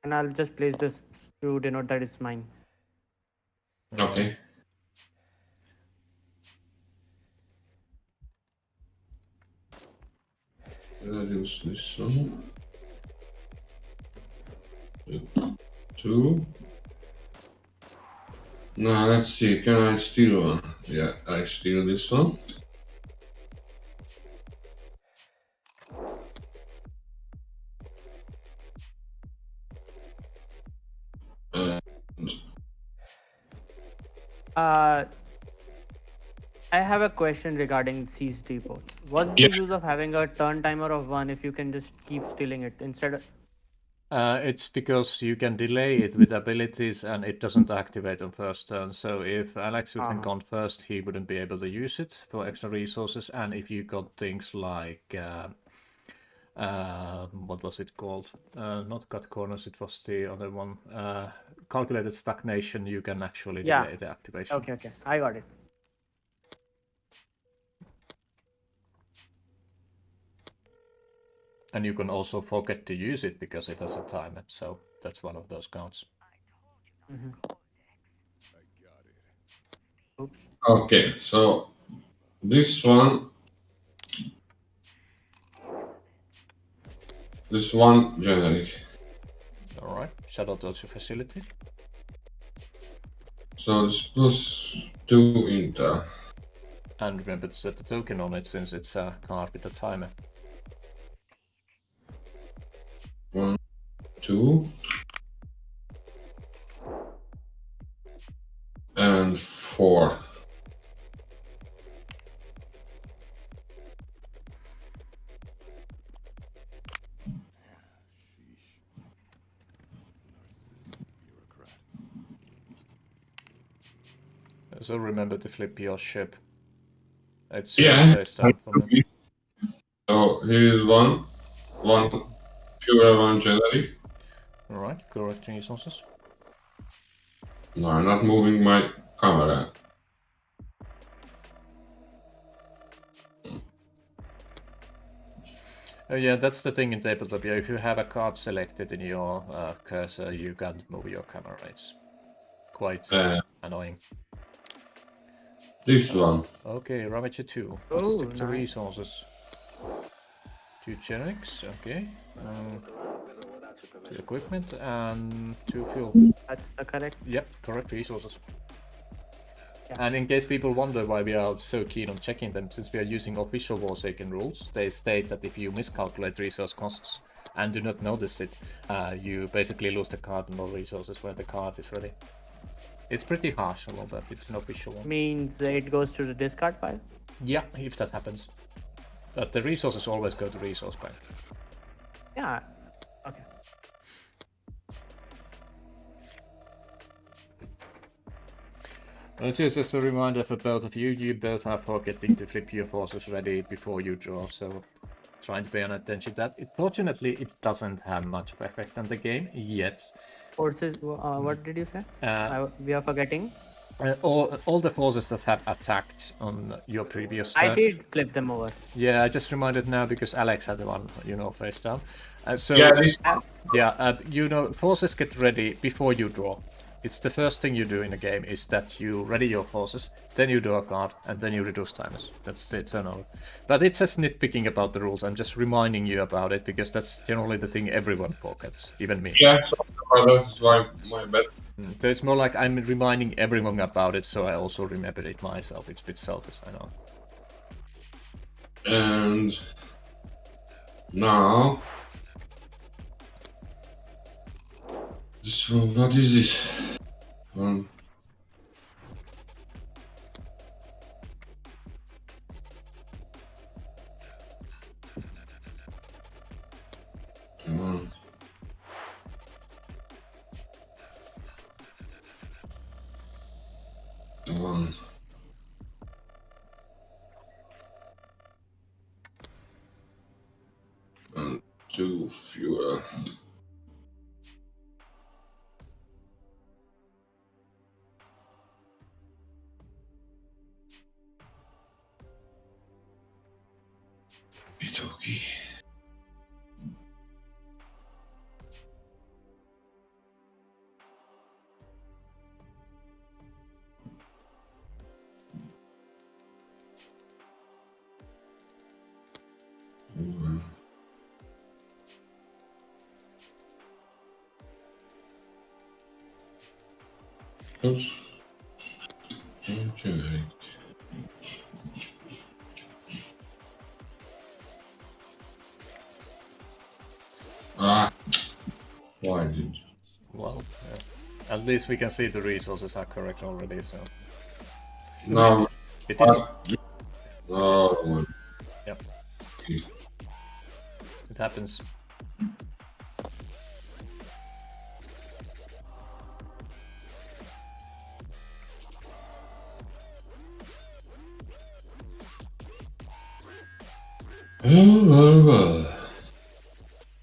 And I'll just place this to denote that it's mine. Okay. Reduce this one. 2. Now let's see, can I steal one? Yeah, I steal this one. I I have a question regarding Siege Depot. What's Yeah. the use of having a turn timer of 1 if you can just keep stealing it instead of... It's because you can delay it with abilities and it doesn't activate on first turn. So if Alex would have gone first, he wouldn't be able to use it for extra resources. And if you got things like what was it called? Not cut corners, it was the other one. Calculated stagnation, you can actually delay the activation. Okay, I got it. And you can also forget to use it because it has a timer, so that's one of those counts. Oops. Okay, so this one generic. Alright, Shadow Dodge facility. So it's +2 inter. And remember to set the token on it since it's a card with a timer. 1, 2, and 4. So remember to flip your ship. It's Yeah. face down for me. So here is one pure, one generic. Alright, correct resources. No, I'm not moving my camera. Yeah, that's the thing in tabletop. If you have a card selected in your cursor, you can't move your camera. It's quite annoying. This one. Okay, Ravager 2. Oh, Stick to nice. resources. 2 generics, okay. 2 equipment and 2 fuel. That's the correct. Yep, correct resources. And in case people wonder why we are so keen on checking them, since we are using official Warsaken rules, they state that if you miscalculate resource costs and do not notice it, you basically lose the card and all resources when the card is ready. It's pretty harsh, although, but it's an official one. Means it goes to the discard pile? Yeah, if that happens. But the resources always go to resource bank. Yeah. Okay. Just as a reminder for both of you, you both are forgetting to flip your forces ready before you draw, so trying to pay on attention to that. Fortunately, it doesn't have much of effect on the game yet. Forces, what did you say? We are forgetting? All the forces that have attacked on your previous turn. I did flip them over. Yeah, I just reminded now because Alex had the one, face down. Forces get ready before you draw. It's the first thing you do in a game is that you ready your forces, then you draw a card, and then you reduce timers. That's the turnover. But it's just nitpicking about the rules. I'm just reminding you about it because that's generally the thing everyone forgets, even me. Yeah, so that's why my bad. So it's more like I'm reminding everyone about it, so I also remember it myself. It's a bit selfish, I know. And now, so what is this? One. One. One. And 2 fuel. Bitoki. Oops. Generic. Why did? Well, at least we can see the resources are correct already, so... Now It didn't. Oh, Yep. It happens.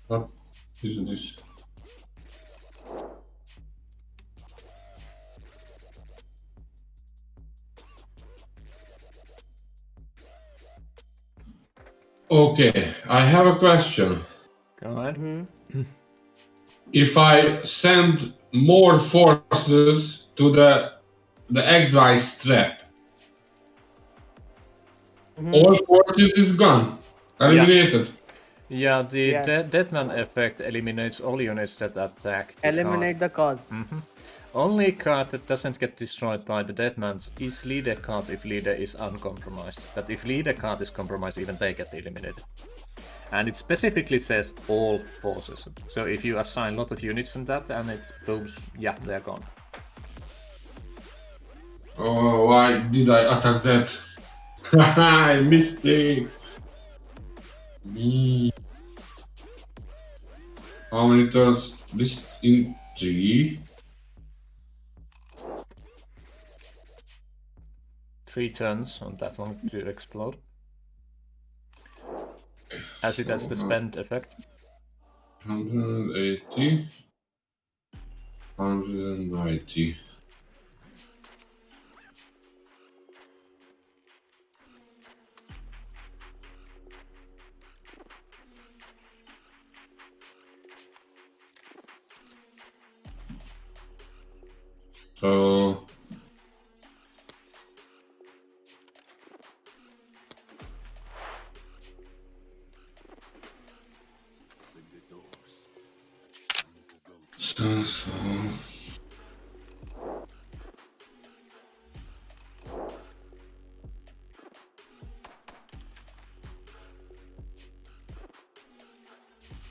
What is this? Okay, I have a question. Go ahead. If I send more forces to the exile trap, all forces is gone, eliminated. Yeah, the Yes. Deathman effect eliminates all units that attack the Eliminate the cause. Only card that doesn't get destroyed by the Deathman is leader card if leader is uncompromised. But if leader card is compromised, even they get eliminated. And it specifically says all forces. So if you assign a lot of units from that and it booms, yeah, they're gone. Oh, why did I attack that? I missed it. How many turns? This in 3? 3 turns on that one to explode. As it has the spend effect. 180. 190. So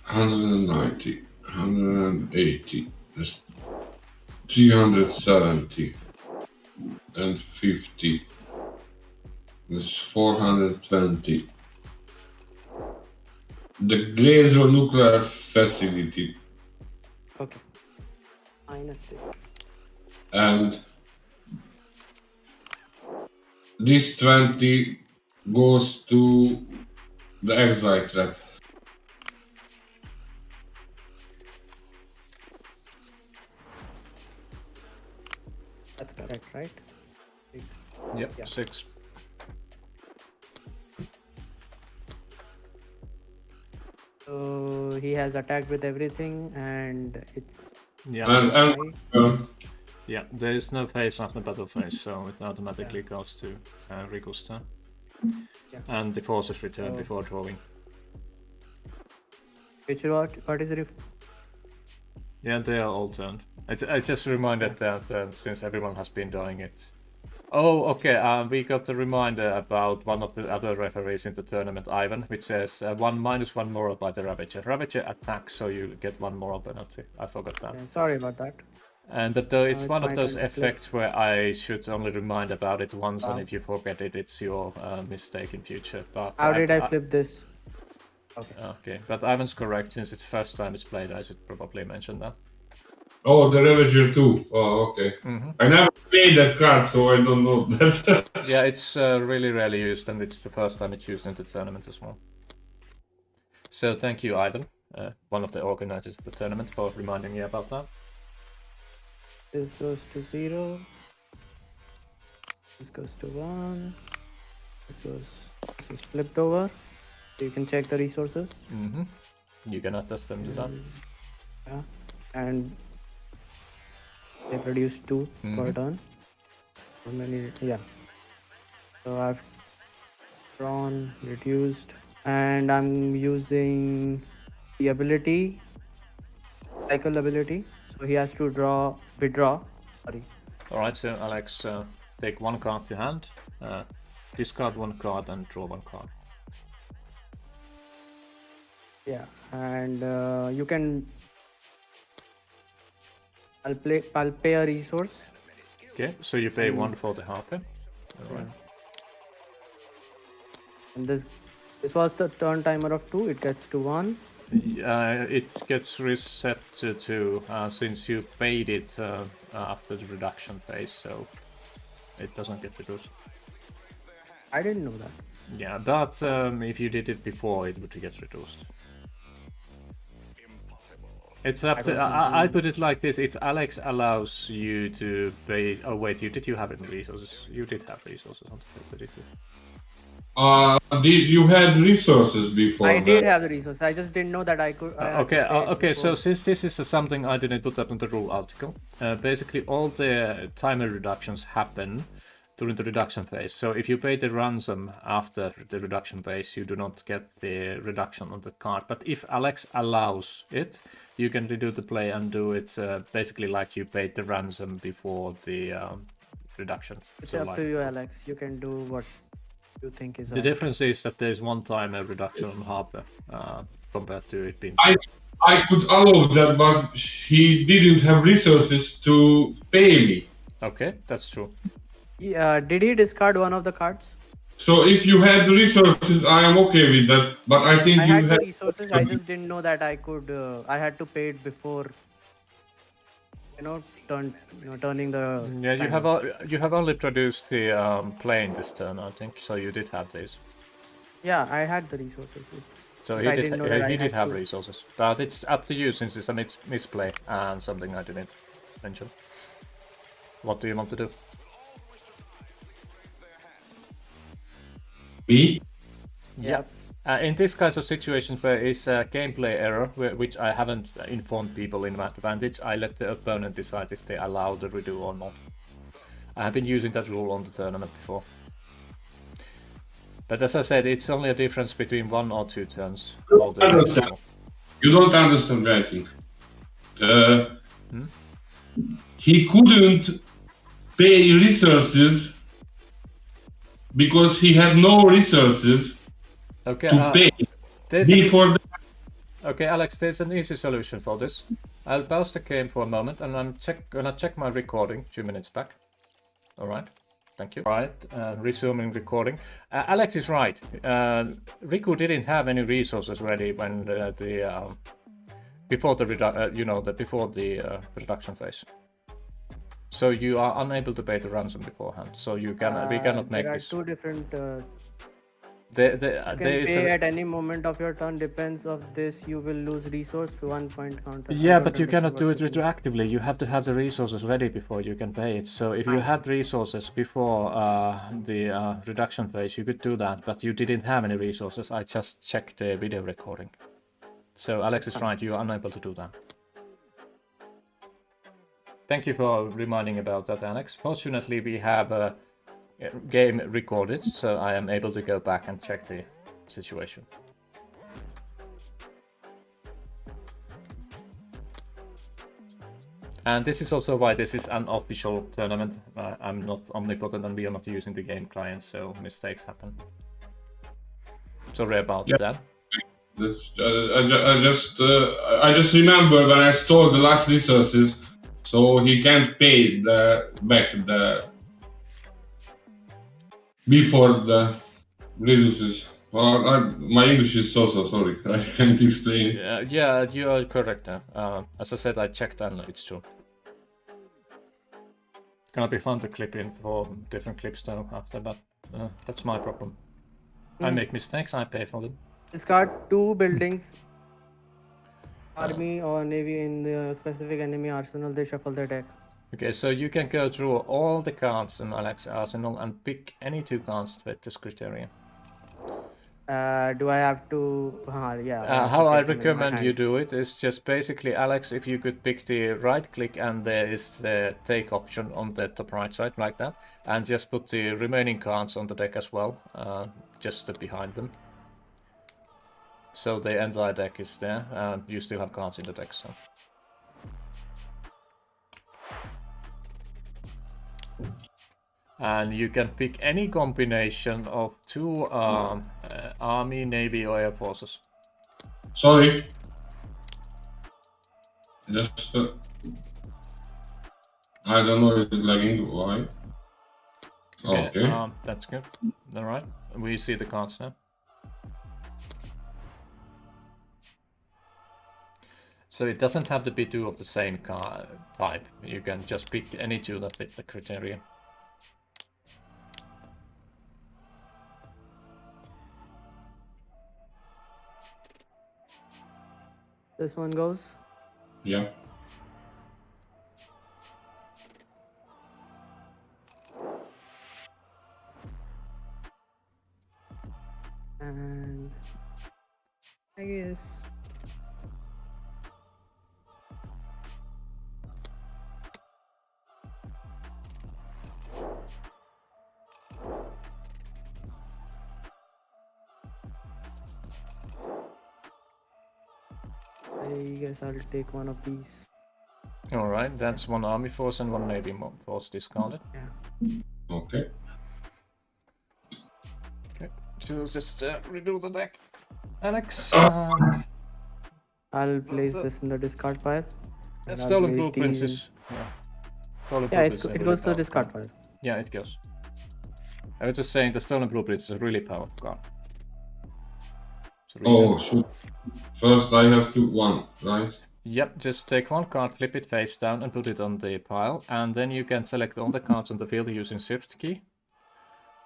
$190, $180, that's 370 and 50. That's 420. The Glazer nuclear facility. Okay. -6. And this 20 goes to the exile trap. That's correct, right? 6. Yep, Yeah. 6. So he has attacked with everything, and it's Yeah. And Yeah, there is no phase after battle phase, so it automatically goes to Riku's turn. Yeah. And the forces return before drawing. which what is it? Yeah, they are all turned. I just reminded that since everyone has been doing it. Oh, okay, we got a reminder about one of the other referees in the tournament, Ivan, which says -1 moral by the Ravager. Ravager attacks, so you get 1 moral penalty. I forgot that. Yeah, sorry about that. And but it's one of those effects where I should only remind about it once, and if you forget it, it's your mistake in future. But how did I flip this? Okay, but Ivan's correct. Since it's first time it's played, I should probably mention that. oh, the Ravager too. Oh, okay. I never played that card, so I don't know that. Yeah, it's really rarely used, and it's the first time it's used in the tournament as well. So thank you, Ivan, one of the organizers of the tournament, for reminding me about that. This goes to 0. This goes to 1. This is flipped over. So you can check the resources. You can attest them to that. Yeah, and they produce 2 per turn. How many? Yeah. So I've drawn, reduced, and I'm using the ability, cycle ability. So he has to withdraw. Sorry. Alright, so Alex, take 1 card to hand, discard 1 card, and draw 1 card. Yeah, and you can. I'll pay a resource. Okay, so you pay 1 for the Harper. Alright. And this was the turn timer of 2. It gets to 1. It gets reset to 2 since you paid it after the reduction phase, so it doesn't get reduced. I didn't know that. Yeah, but if you did it before, it would get reduced. It's up to. I put it like this: if Alex allows you to pay. Oh wait, did you have any resources? You did have resources on the filter, did you? You had resources before I that? did have the resource. I just didn't know that I could. Okay. So since this is something I didn't put up in the rule article, basically all the timer reductions happen during the reduction phase. So if you pay the ransom after the reduction phase, you do not get the reduction on the card. But if Alex allows it, you can redo the play and do it basically like you paid the ransom before the reduction. It's so up to you, Alex. You can do what you think is. The difference is that there's one timer reduction on hardware compared to it being. I could allow that, but he didn't have resources to pay me. Okay, that's true. Did he discard one of the cards? So if you had resources, I am okay with that. But I think I you had had the resources. I just didn't know that I could. I had to pay it before. Turning the. Yeah, you have only produced the plane this turn, I think. So you did have these. Yeah, I had the resources. So he did have resources, but it's up to you since it's a misplay and something I didn't mention. What do you want to do? Me? Yeah. In this kind of situations where it's a gameplay error, which I haven't informed people in advantage, I let the opponent decide if they allow the redo or not. I have been using that rule on the tournament before. But as I said, it's only a difference between 1 or 2 turns. You don't understand, I think. He couldn't pay resources because he had no resources to pay before the... Okay, Alex, there's an easy solution for this. I'll pause the game for a moment and I'm gonna check my recording 2 minutes back. Alright, thank you. Alright, resuming recording. Alex is right. Riku didn't have any resources ready when before the reduction phase. So you are unable to pay the ransom beforehand. So we cannot make this. There are 2 different. You can pay at any moment of your turn. Depends of this, you will lose resource to 1 point counter. Yeah, but you cannot do it retroactively. You have to have the resources ready before you can pay it. So if you had resources before the reduction phase, you could do that. But you didn't have any resources. I just checked the video recording. So Alex is right. You are unable to do that. Thank you for reminding about that, Alex. Fortunately, we have a game recorded, so I am able to go back and check the situation. And this is also why this is an official tournament. I'm not omnipotent and we are not using the game client, so mistakes happen. Sorry about that. I just remember when I stole the last resources, so he can't pay back before the resources. Well, my English is so sorry. I can't explain. Yeah, you are correct. As I said, I checked and it's true. Gonna be fun to clip in for different clips though after, but that's my problem. I make mistakes, I pay for them. Discard 2 buildings. Army or navy in the specific enemy arsenal, they shuffle their deck. Okay, so you can go through all the cards in Alex arsenal and pick any 2 cards with this criteria. Do I have to? Yeah. How I recommend you do it is just basically, Alex, if you could pick the right click and there is the take option on the top right side like that, and just put the remaining cards on the deck as well, just behind them. So the entire deck is there, and you still have cards in the deck. So. And you can pick any combination of 2 army, navy, or air forces. Sorry. Just I don't know if it's lagging. Why? Okay. That's good. All right. We see the cards now. So it doesn't have to be two of the same type. You can just pick any two that fit the criteria. This one goes. Yeah. And I guess I'll take one of these. Alright, that's one army force and one navy force discarded. Yeah. Okay. Okay, so just redo the deck. Alex, I'll place this in the discard pile. and I'll Stolen place Blueprints these is... Yeah, Stolen Yeah, Blueprints is it really goes to the powerful. discard pile. Yeah, it goes. I was just saying the Stolen Blueprints is a really powerful card. So Oh, reset. shoot. First I have to one, right? Yep, just take one card, flip it face down and put it on the pile, and then you can select all the cards on the field using Shift key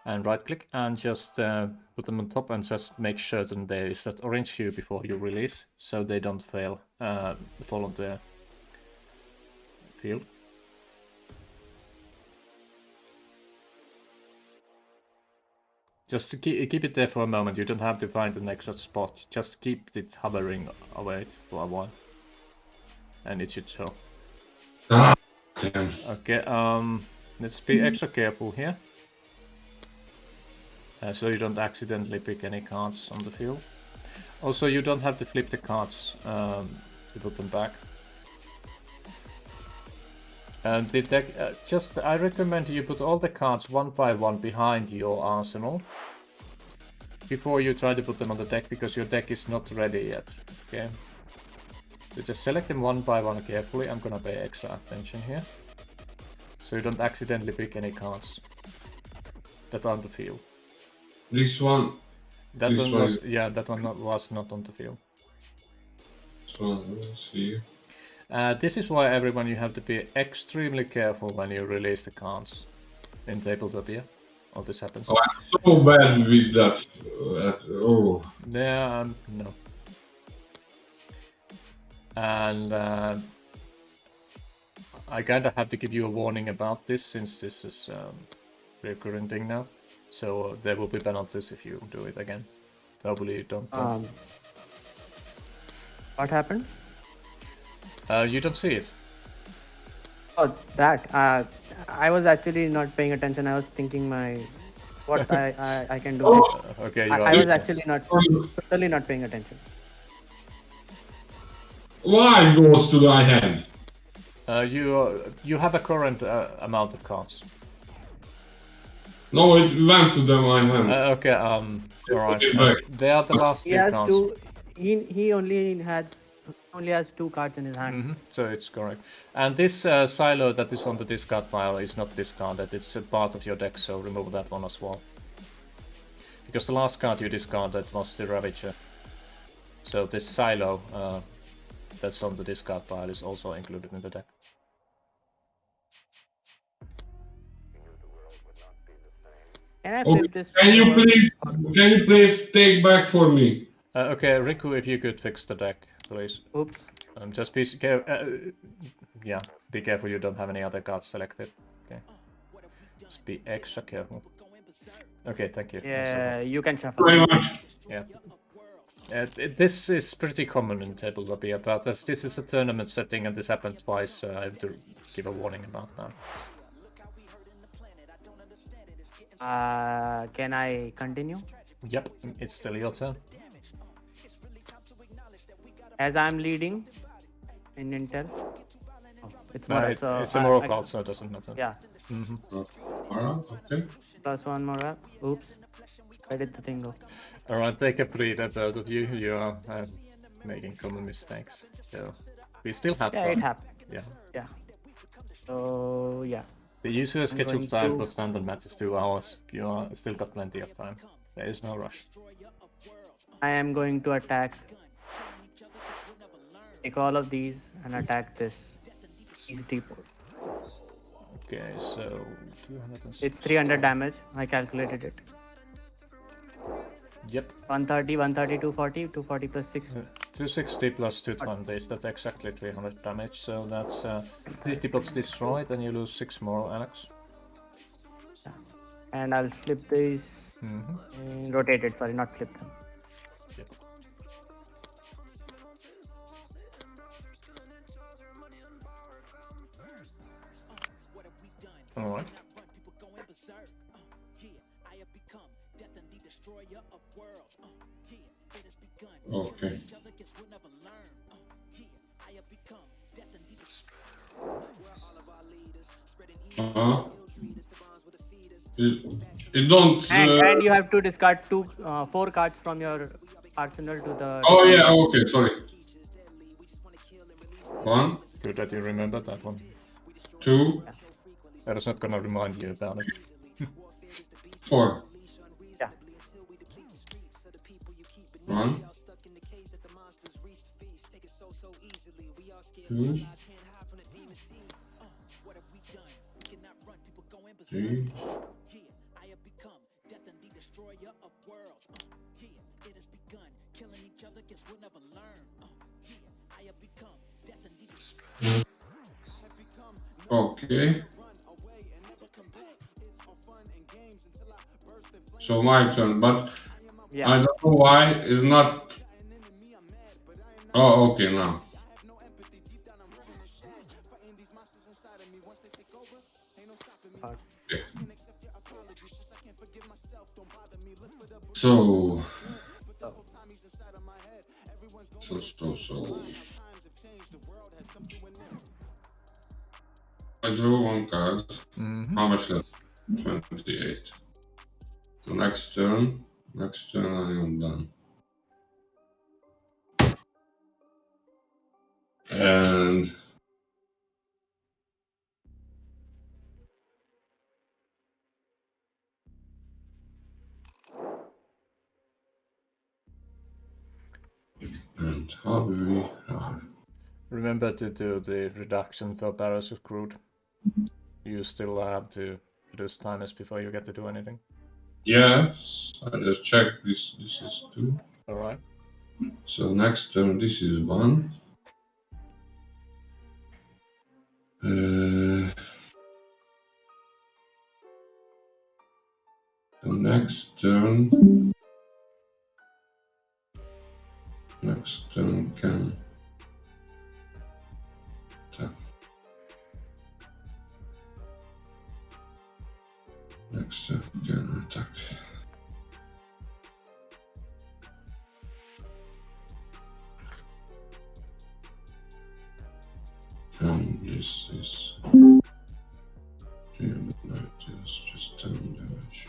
and right click and just put them on top and just make certain there is that orange hue before you release, so they don't fall on the field. Just keep it there for a moment, you don't have to find the next spot, just keep it hovering away for a while. And it should show. Ah, damn. Okay, let's be extra careful here. So you don't accidentally pick any cards on the field. Also, you don't have to flip the cards to put them back. And the deck, I recommend you put all the cards one by one behind your arsenal before you try to put them on the deck, because your deck is not ready yet. Okay. So just select them one by one carefully. I'm gonna pay extra attention here, so you don't accidentally pick any cards that are on the field. This one. That This one one was, is- yeah, that one was not on the field. This one, let's see. This is why everyone, you have to be extremely careful when you release the cards in tabletop here. All this happens. Oh, I'm so bad with that. Oh. Yeah, no. And I kinda have to give you a warning about this, since this is a recurring thing now. So there will be penalties if you do it again. Hopefully you don't. What happened? You don't see it. Oh, that. I was actually not paying attention. I was thinking what I can do. Oh. Okay, you I was are. actually totally not paying attention. Why it goes to my hand? You have a current amount of cards. No, it went to my hand. Okay, alright. it back. They are the last He two has cards. two. He only has 2 cards in his hand. So it's correct. And this silo that is on the discard pile is not discarded, it's a part of your deck, so remove that one as well. Because the last card you discarded was the Ravager. So this silo that's on the discard pile is also included in the deck. Can I Okay, flip this? can you forward? please take back for me? Okay, Riku, if you could fix the deck, please. Oops. Just be careful. Yeah, be careful you don't have any other cards selected. Okay. Just be extra careful. Okay, thank you. Yeah, you can shuffle. Very much. Yeah. This is pretty common in tabletop here, but as this is a tournament setting and this happened twice, so I have to give a warning about that. Can I continue? Yep, it's still your turn. As I'm leading in Intel. Oh, it's No, moral, so it's a moral card, so it doesn't matter. Yeah. Alright, okay. Plus 1 moral. Oops. Where did the thing go? Alright, take a breather, both of you. You are making common mistakes. So we still have Yeah, time. it happened. Yeah. Yeah. So yeah. The usual scheduled going time to- for standard match is 2 hours. You are still got plenty of time. There is no rush. I am going to attack take all of these and attack this. These depot. Okay, so 206. It's 300 damage. I calculated it. Yep. 130, 130, 240, 240 plus 6. 260 plus 220, that's exactly 300 damage, so that's 50 pots destroyed, and you lose 6 more, Alex. And I'll flip these. Rotate it, sorry, not flip them. Yep. Alright. Okay. It don't. And you have to discard 4 cards from your arsenal to the. Oh yeah. Okay. Sorry. 1, Good that you remembered that one. 2, I was not gonna remind you about it. 4. Yeah. 1, 2, 3. Okay. So my turn, but Yeah. I don't know why it's not. Oh, okay now. Okay. So. I drew 1 card. How much left? 28. So next turn I am done. And how do we... Remember to do the reduction for barrels of crude. You still have to reduce timers before you get to do anything. Yes, I just checked this is 2. Alright. So next turn this is 1. The next turn can attack. Next turn can attack. And this is 390, just 10 damage.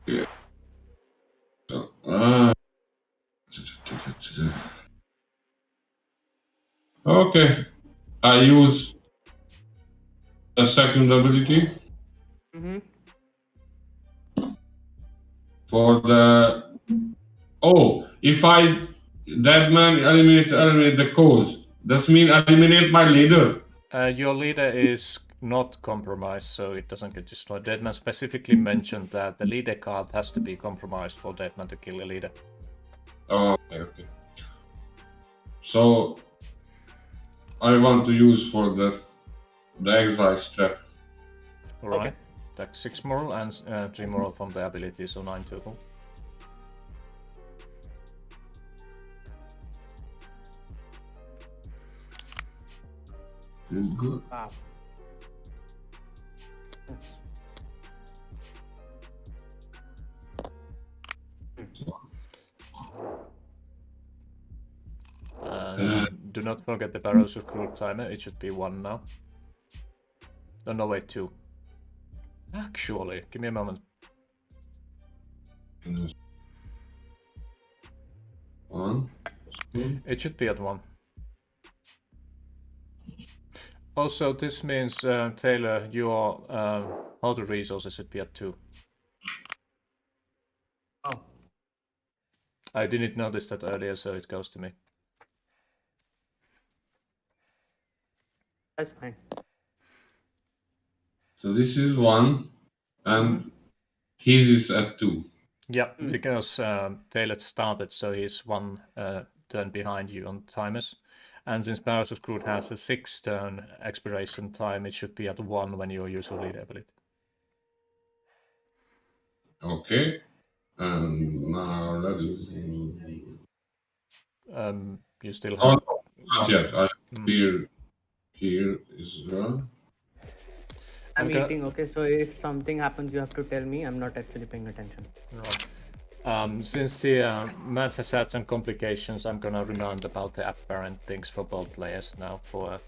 Yeah. So, okay. I use a second ability for the. Oh, if I dead man eliminate the cause. Does mean eliminate my leader? Your leader is not compromised, so it doesn't get destroyed. Deadman specifically mentioned that the leader card has to be compromised for Deadman to kill a leader. Oh, okay. So I want to use for the exile trap. Alright. Okay. That's 6 moral and 3 moral from the ability, so 9 total. Good. Wow. Do not forget the barrels of crude timer, it should be 1 now. Oh, no, wait, 2. Actually, give me a moment. 1. It should be at 1. Also, this means, Taylor, your auto resources should be at 2. Oh. I didn't notice that earlier, so it goes to me. That's fine. So this is 1, and his is at 2. Yeah, because Taylor started, so he's 1 turn behind you on timers. And since Parachute Crude has a 6-turn expiration time, it should be at 1 when you usually level it. Okay. And now that is... You still Oh, have no, not 1. yet. I here is well. I'm gonna- eating, okay? So if something happens, you have to tell me. I'm not actually paying attention. Right. Since the match has had some complications, I'm gonna remind about the apparent things for both players now for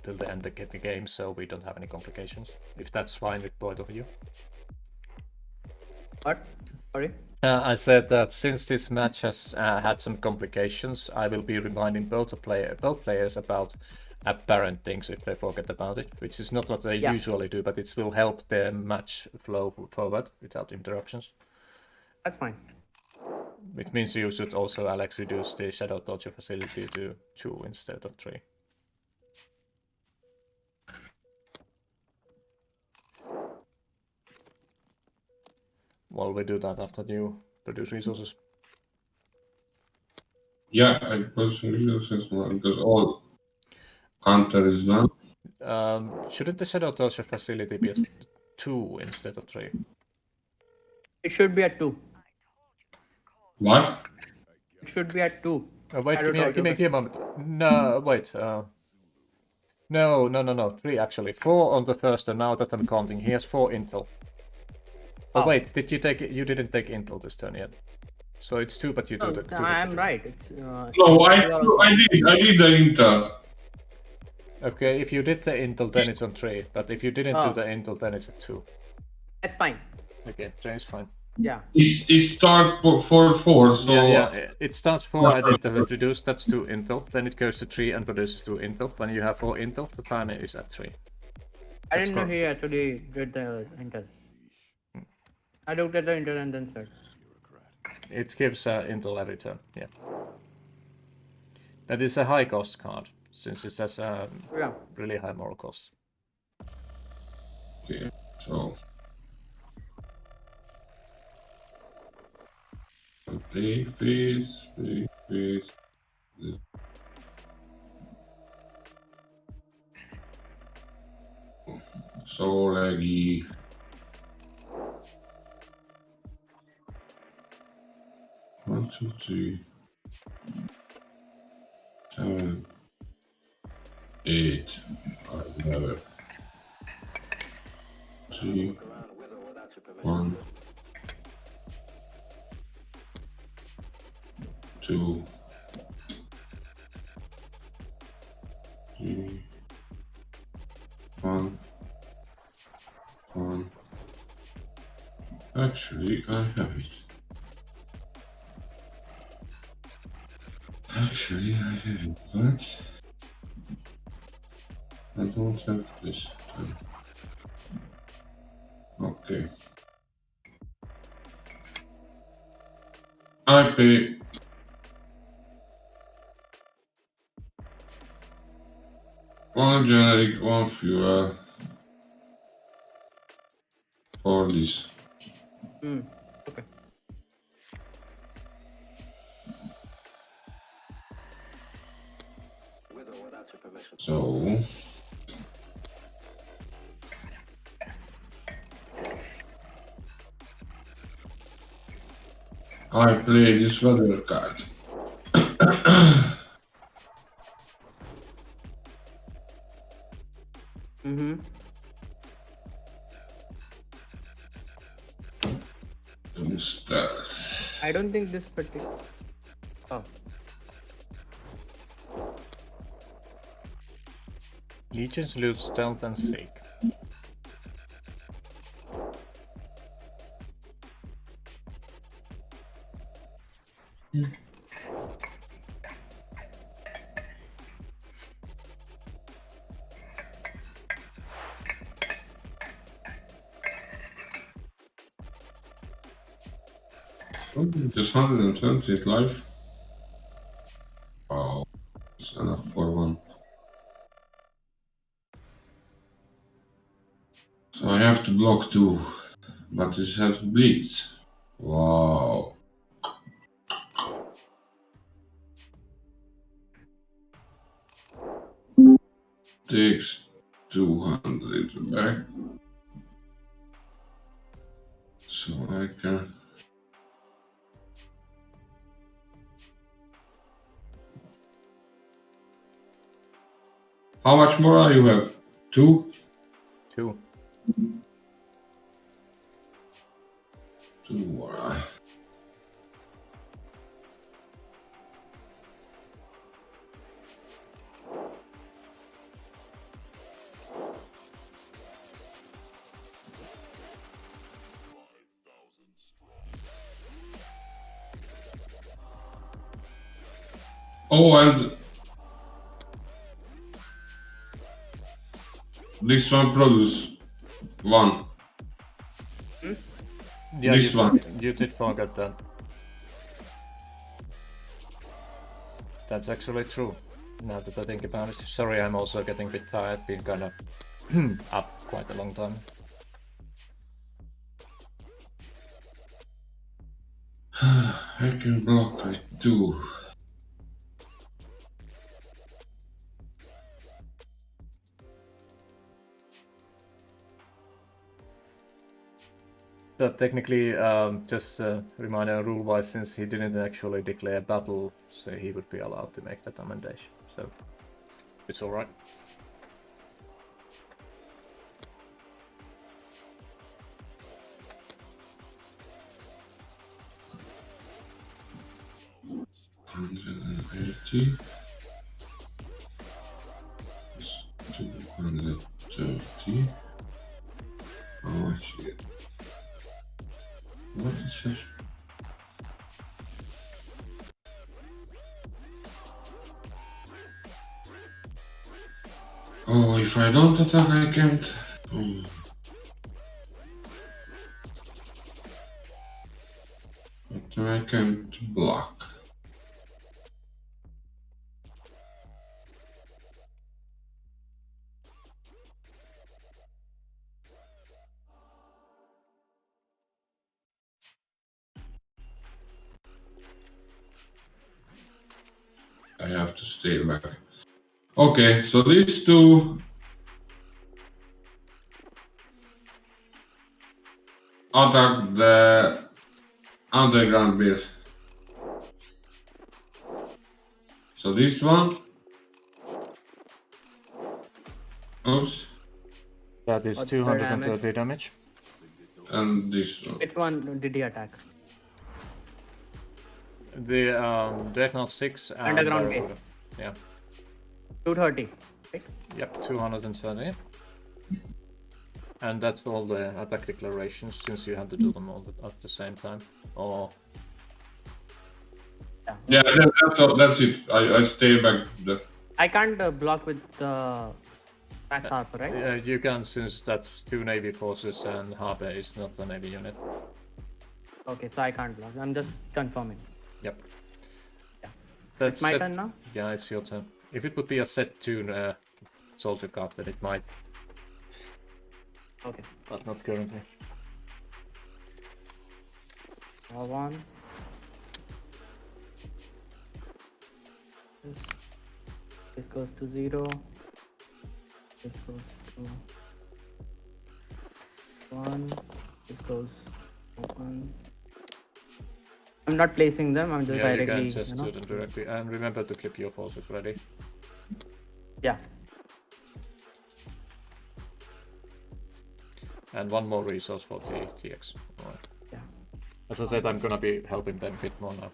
till the end of the game, so we don't have any complications. If that's fine with both of you. What? Sorry? I said that since this match has had some complications, I will be reminding both players about apparent things if they forget about it, which is not what they usually do, but it will help the match flow forward without interruptions. That's fine. Which means you should also, Alex, reduce the Shadow Torture facility to 2 instead of 3. Well, we do that after you produce resources. Yeah, I personally use this one because all counter is done. Shouldn't the Shadow Torture facility be at 2 instead of 3? It should be at 2. What? It should be at 2. Wait, I give don't me a moment. No, wait. No. 3 actually. 4 on the first, and now that I'm counting, he has 4 intel. Oh wait, you didn't take intel this turn yet. So it's 2, but you do the. I'm right. It's, No, I did the intel. Okay, if you did the intel, then it's on 3. But if you didn't do the intel, then it's at 2. That's fine. Okay, then it's fine. Yeah. It start for 4, so... Yeah, it starts 4 identified reduced, that's 2 intel. Then it goes to 3 and produces 2 intel. When you have 4 intel, the timer is at 3. I didn't know he actually did the intel. I looked at the intel and then said. It gives intel every turn, yeah. That is a high cost card, since it has really high moral cost. Okay, so... Play face. So laggy. One, 2, 3, 7, 8. I have it. 3, 1, 2, 3, 1, 1. Actually, I have it. But I don't have this time. Okay. I pay 1 generic, 1 fuel for this. Okay. So I play this weather card. Start. I don't think this particular. Oh. Legions lose stealth and seek. Oh, just 120 life. Wow, it's enough for one. So I have to block 2, but this has Blitz. Wow. Takes 200 back. So I can... How much more you have? 2? 2. 2 more. Oh, and this one produce 1. Yeah, This one. you did forget that. That's actually true. Now that I think about it. Sorry, I'm also getting a bit tired. Been kind of up quite a long time. I can block with 2. But technically, just a reminder rule-wise, since he didn't actually declare battle, so he would be allowed to make that amendation. So it's all right. $180. 230. How much is it? What is this? Oh, if I don't attack, I can't. But I can't block. I have to stay back. Okay, so these 2 attack the underground base. So this one. Oops. That is What's the 230 damage. And this one. Which one did he attack? The Dreadnought 6 and Underground Barracuda. base. Yeah. 230. Right? Yep, 230. And that's all the attack declarations, since you had to do them all at the same time. Or Yeah, that's all, that's it. I stay back there. I can't block with the max harper, right? yeah, you can, since that's 2 Navy forces and Harper is not a Navy unit. Okay, so I can't block. I'm just confirming. Yep. Yeah. That's It's my turn now? Yeah, it's your turn. If it would be a set 2 soldier card, then it might. Okay. But not currently. Draw 1. This goes to 0. This goes to 1. This goes to 1. I'm not placing them, I'm just Yeah, directly, you can just do them directly. And remember to keep your forces ready. Yeah. And 1 more resource for TX. Alright. Yeah. As I said, I'm gonna be helping them a bit more now.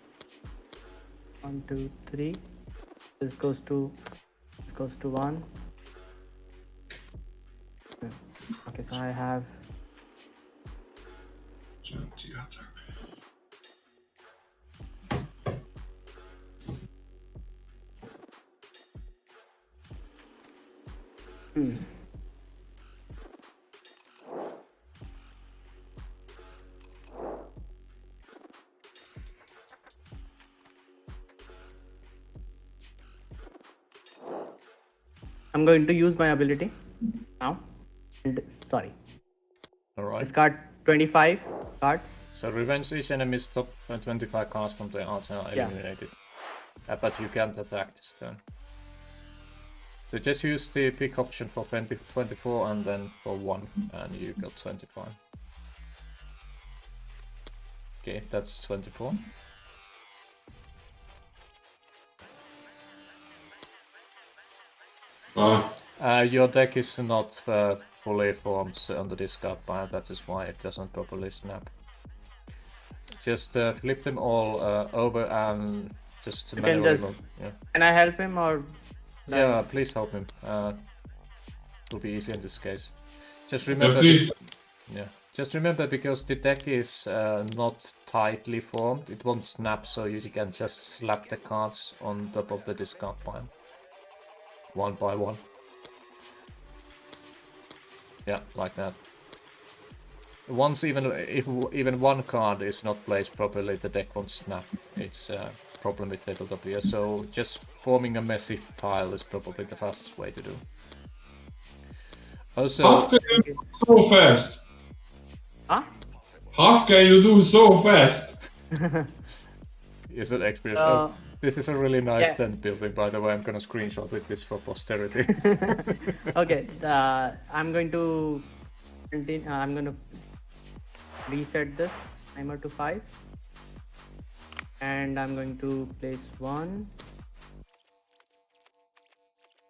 1, 2, 3. This goes to 1. Okay, so I have 20 attack. I'm going to use my ability now. And sorry. Alright. Discard 25 cards. So revenge each enemy's top 25 cards from their arsenal eliminated. But you can't attack this turn. So just use the pick option for 24 and then for 1, and you got 25. Okay, that's 24. Your deck is not fully formed on the discard pile, that is why it doesn't properly snap. Just flip them all over and just manually move. Yeah. Can I help him or? Yeah, please help him. It'll be easy in this case. Just remember. Just remember, because the deck is not tightly formed, it won't snap, so you can just slap the cards on top of the discard pile, one by one. Yeah, like that. Once if even one card is not placed properly, the deck won't snap. It's a problem with tabletop here, so just forming a messy pile is probably the fastest way to do. Also, how can you do so fast? Huh? How can you do so fast? Is that experience? Oh, this is a really nice tent building, by the way. I'm gonna screenshot this for posterity. Okay, I'm going to continue. I'm going to reset this timer to 5, and I'm going to place 1.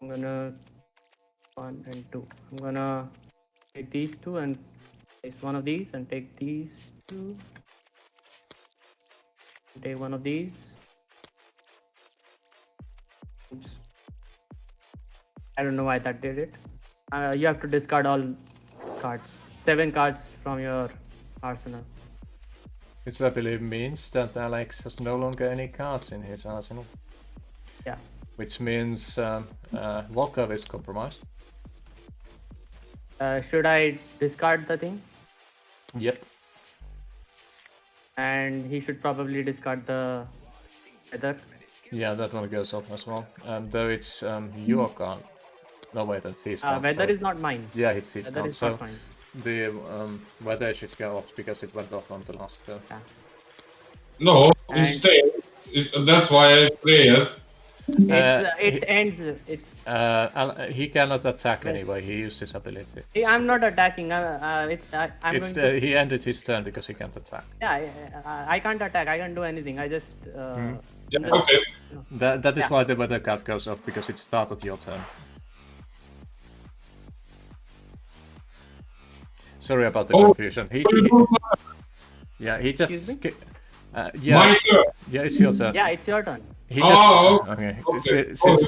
I'm gonna 1 and 2. I'm gonna take these 2 and place one of these, and take these 2. Take one of these. Oops. I don't know why that did it. You have to discard all cards. 7 cards from your arsenal. Which I believe means that Alex has no longer any cards in his arsenal. Yeah. Which means Volkov is compromised. Should I discard the thing? Yep. And he should probably discard the weather. Yeah, that one goes off as well. Though it's your card. No, wait, that's his card. Weather is not mine. Yeah, it's his weather card. Is not mine. The weather should go off because it went off on the last turn. Yeah. No, it stays. That's why I play it. It ends. He cannot attack anyway. He used his ability. I'm not attacking. He ended his turn because he can't attack. Yeah, I can't attack. I can't do anything. I just. Yeah, okay. That is why the weather card goes off, because it started your turn. Sorry about the confusion. He just. Yeah. My turn. Yeah, it's your turn. Yeah, it's your turn. He just. Okay. Since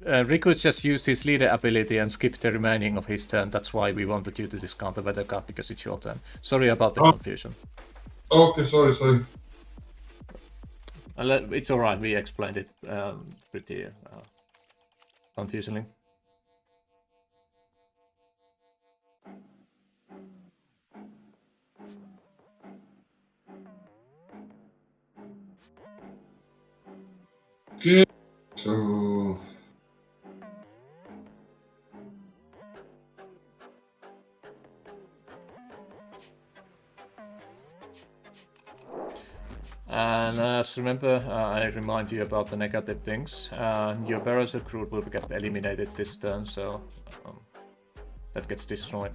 Riku just used his leader ability and skipped the remaining of his turn, that's why we wanted you to discount the weather card, because it's your turn. Sorry about the confusion. Okay, sorry. It's alright, we explained it pretty confusingly. Okay, so... And remember, I remind you about the negative things. Your Barrows recruit will get eliminated this turn, so that gets destroyed.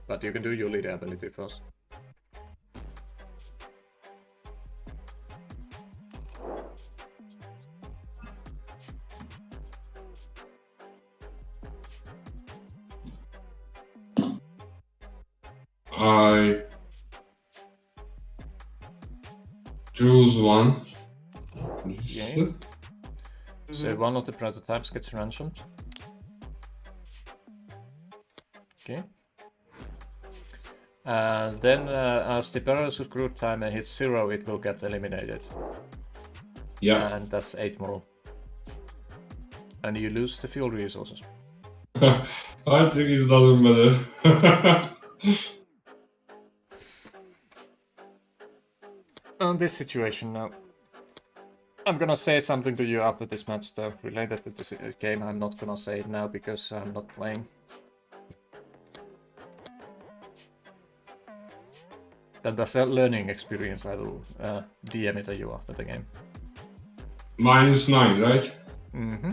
But you can do your leader ability first. I choose one. Yeah. So one of the prototypes gets ransomed. Okay. Then as the Barrows recruit timer hits 0, it will get eliminated. Yeah. And that's 8 more. And you lose the fuel resources. I think it doesn't matter. On this situation now. I'm gonna say something to you after this match, though, related to this game. I'm not gonna say it now because I'm not playing. Then that's a learning experience. I will DM it to you after the game. -9, right? Mm-hmm.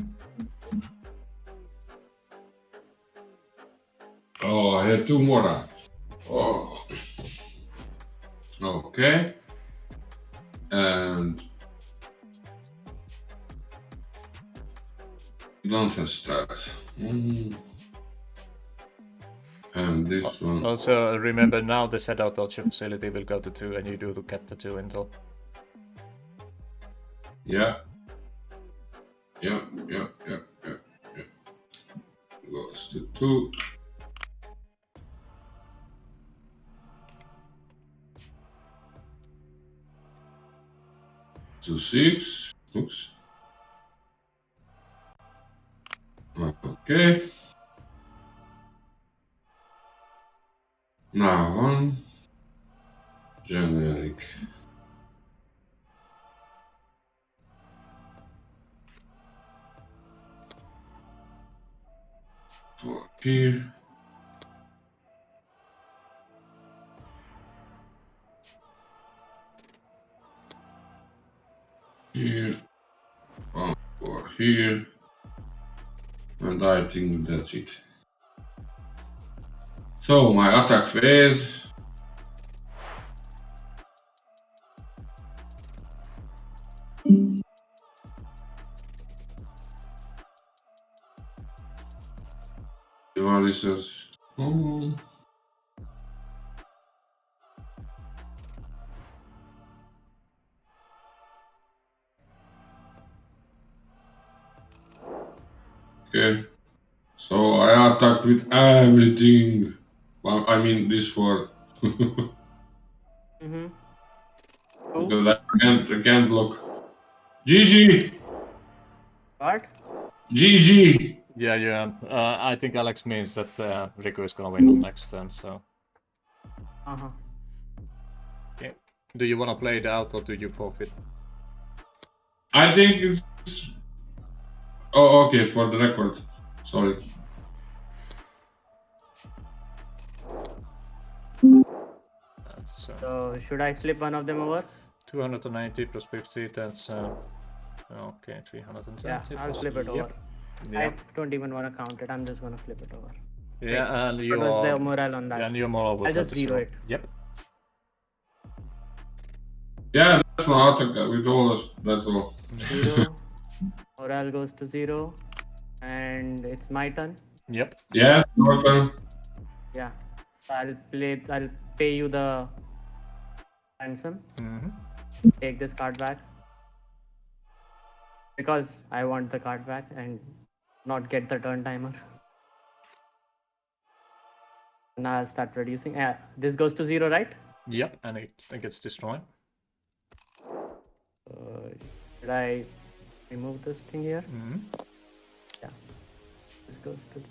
Oh, I had 2 more. Oh. Okay. And don't have stars. And this one. Also, remember now the shadow torture facility will go to 2 and you do to get the 2 intel. Yeah. Yeah. Goes to 2. To 6. Oops. Okay. Now 1. Generic. For here. Here. 1 for here. And I think that's it. So my attack phase. Devices. Oh. Okay. So I attack with everything. Well, I mean this for Mm-hmm. because I can't block. GG! What? GG! Yeah. I think Alex means that Riku is gonna win on next turn, so... Uh-huh. Okay. Do you wanna play it out or do you forfeit? I think it's... Oh, okay, for the record. Sorry. That's So should I flip one of them over? 290 plus 50, that's... okay, 370 Yeah, I'll plus... flip it over. Yep. I don't even want to count it. I'm just gonna flip it over. Yeah, and What you're... was the morale on that? And your moral will I'll go just to zero it. Yep. Yeah, that's my attack with all us, that's all. 0. Morale goes to 0. And it's my turn. Yep. Yes, your turn. Yeah. So I'll pay you the ransom. Mm-hmm. Take this card back. Because I want the card back and not get the turn timer. Now I'll start producing. This goes to 0, right? Yep, and it gets destroyed. Should I remove this thing here? Mm-hmm. Yeah. This goes to...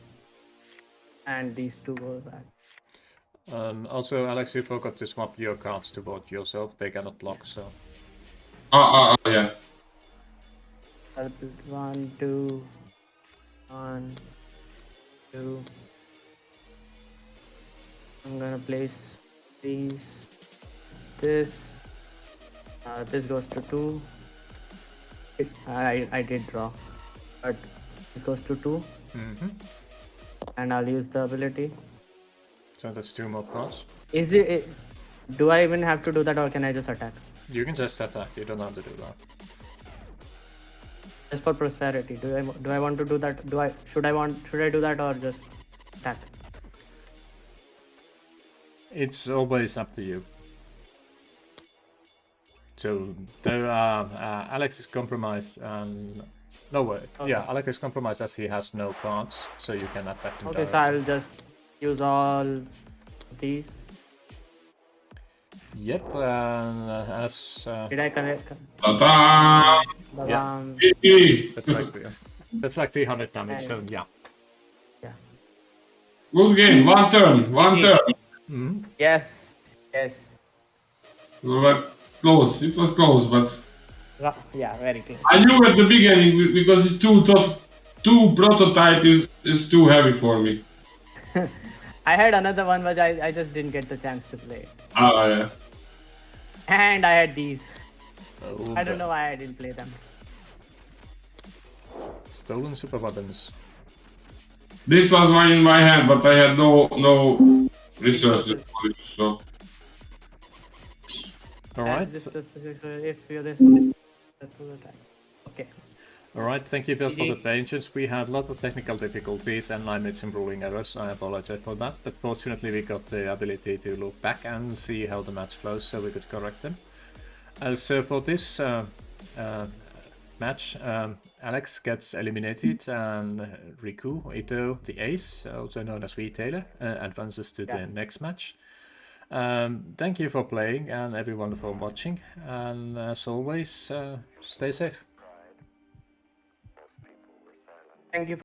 And these 2 go back. Also, Alex, you forgot to swap your cards to vote yourself. They cannot block, so... Yeah. I'll put 1, 2, 1, 2. I'm gonna place these. This goes to 2. I did draw, but this goes to 2. Mm-hmm. And I'll use the ability. So that's 2 more cards. Is it? Do I even have to do that, or can I just attack? You can just attack. You don't have to do that. Just for prosperity. Do I want to do that? Should I do that or just attack? It's always up to you. So there are Alex is compromised and no way. Okay. Yeah, Alex is compromised as he has no cards, so you can attack him. Okay, so directly. I'll just use all these. Yep, as Did I connect? Ta-da! Yeah. GG! that's like 300 damage. So yeah. Yeah. Good game, one turn. Mm-hmm. Yes. But close, it was close, but Yeah, very close. I knew at the beginning because it's two prototype is too heavy for me. I had another one, but I just didn't get the chance to play it. Ah, yeah. And I had these. Oh, I don't know why I didn't play them. Stolen super weapons. This was mine in my hand, but I had no resources for it, so. Alright. If you're this, that's all the time. Okay. Alright, thank you guys for the patience. We had a lot of technical difficulties and I made some ruling errors. I apologize for that, but fortunately we got the ability to look back and see how the match flows so we could correct them. So for this match, Alex gets eliminated and Riku, Ito, the ace, also known as Retailer, advances to the next match. Thank you for playing and everyone for watching, and as always, stay safe. Thank you.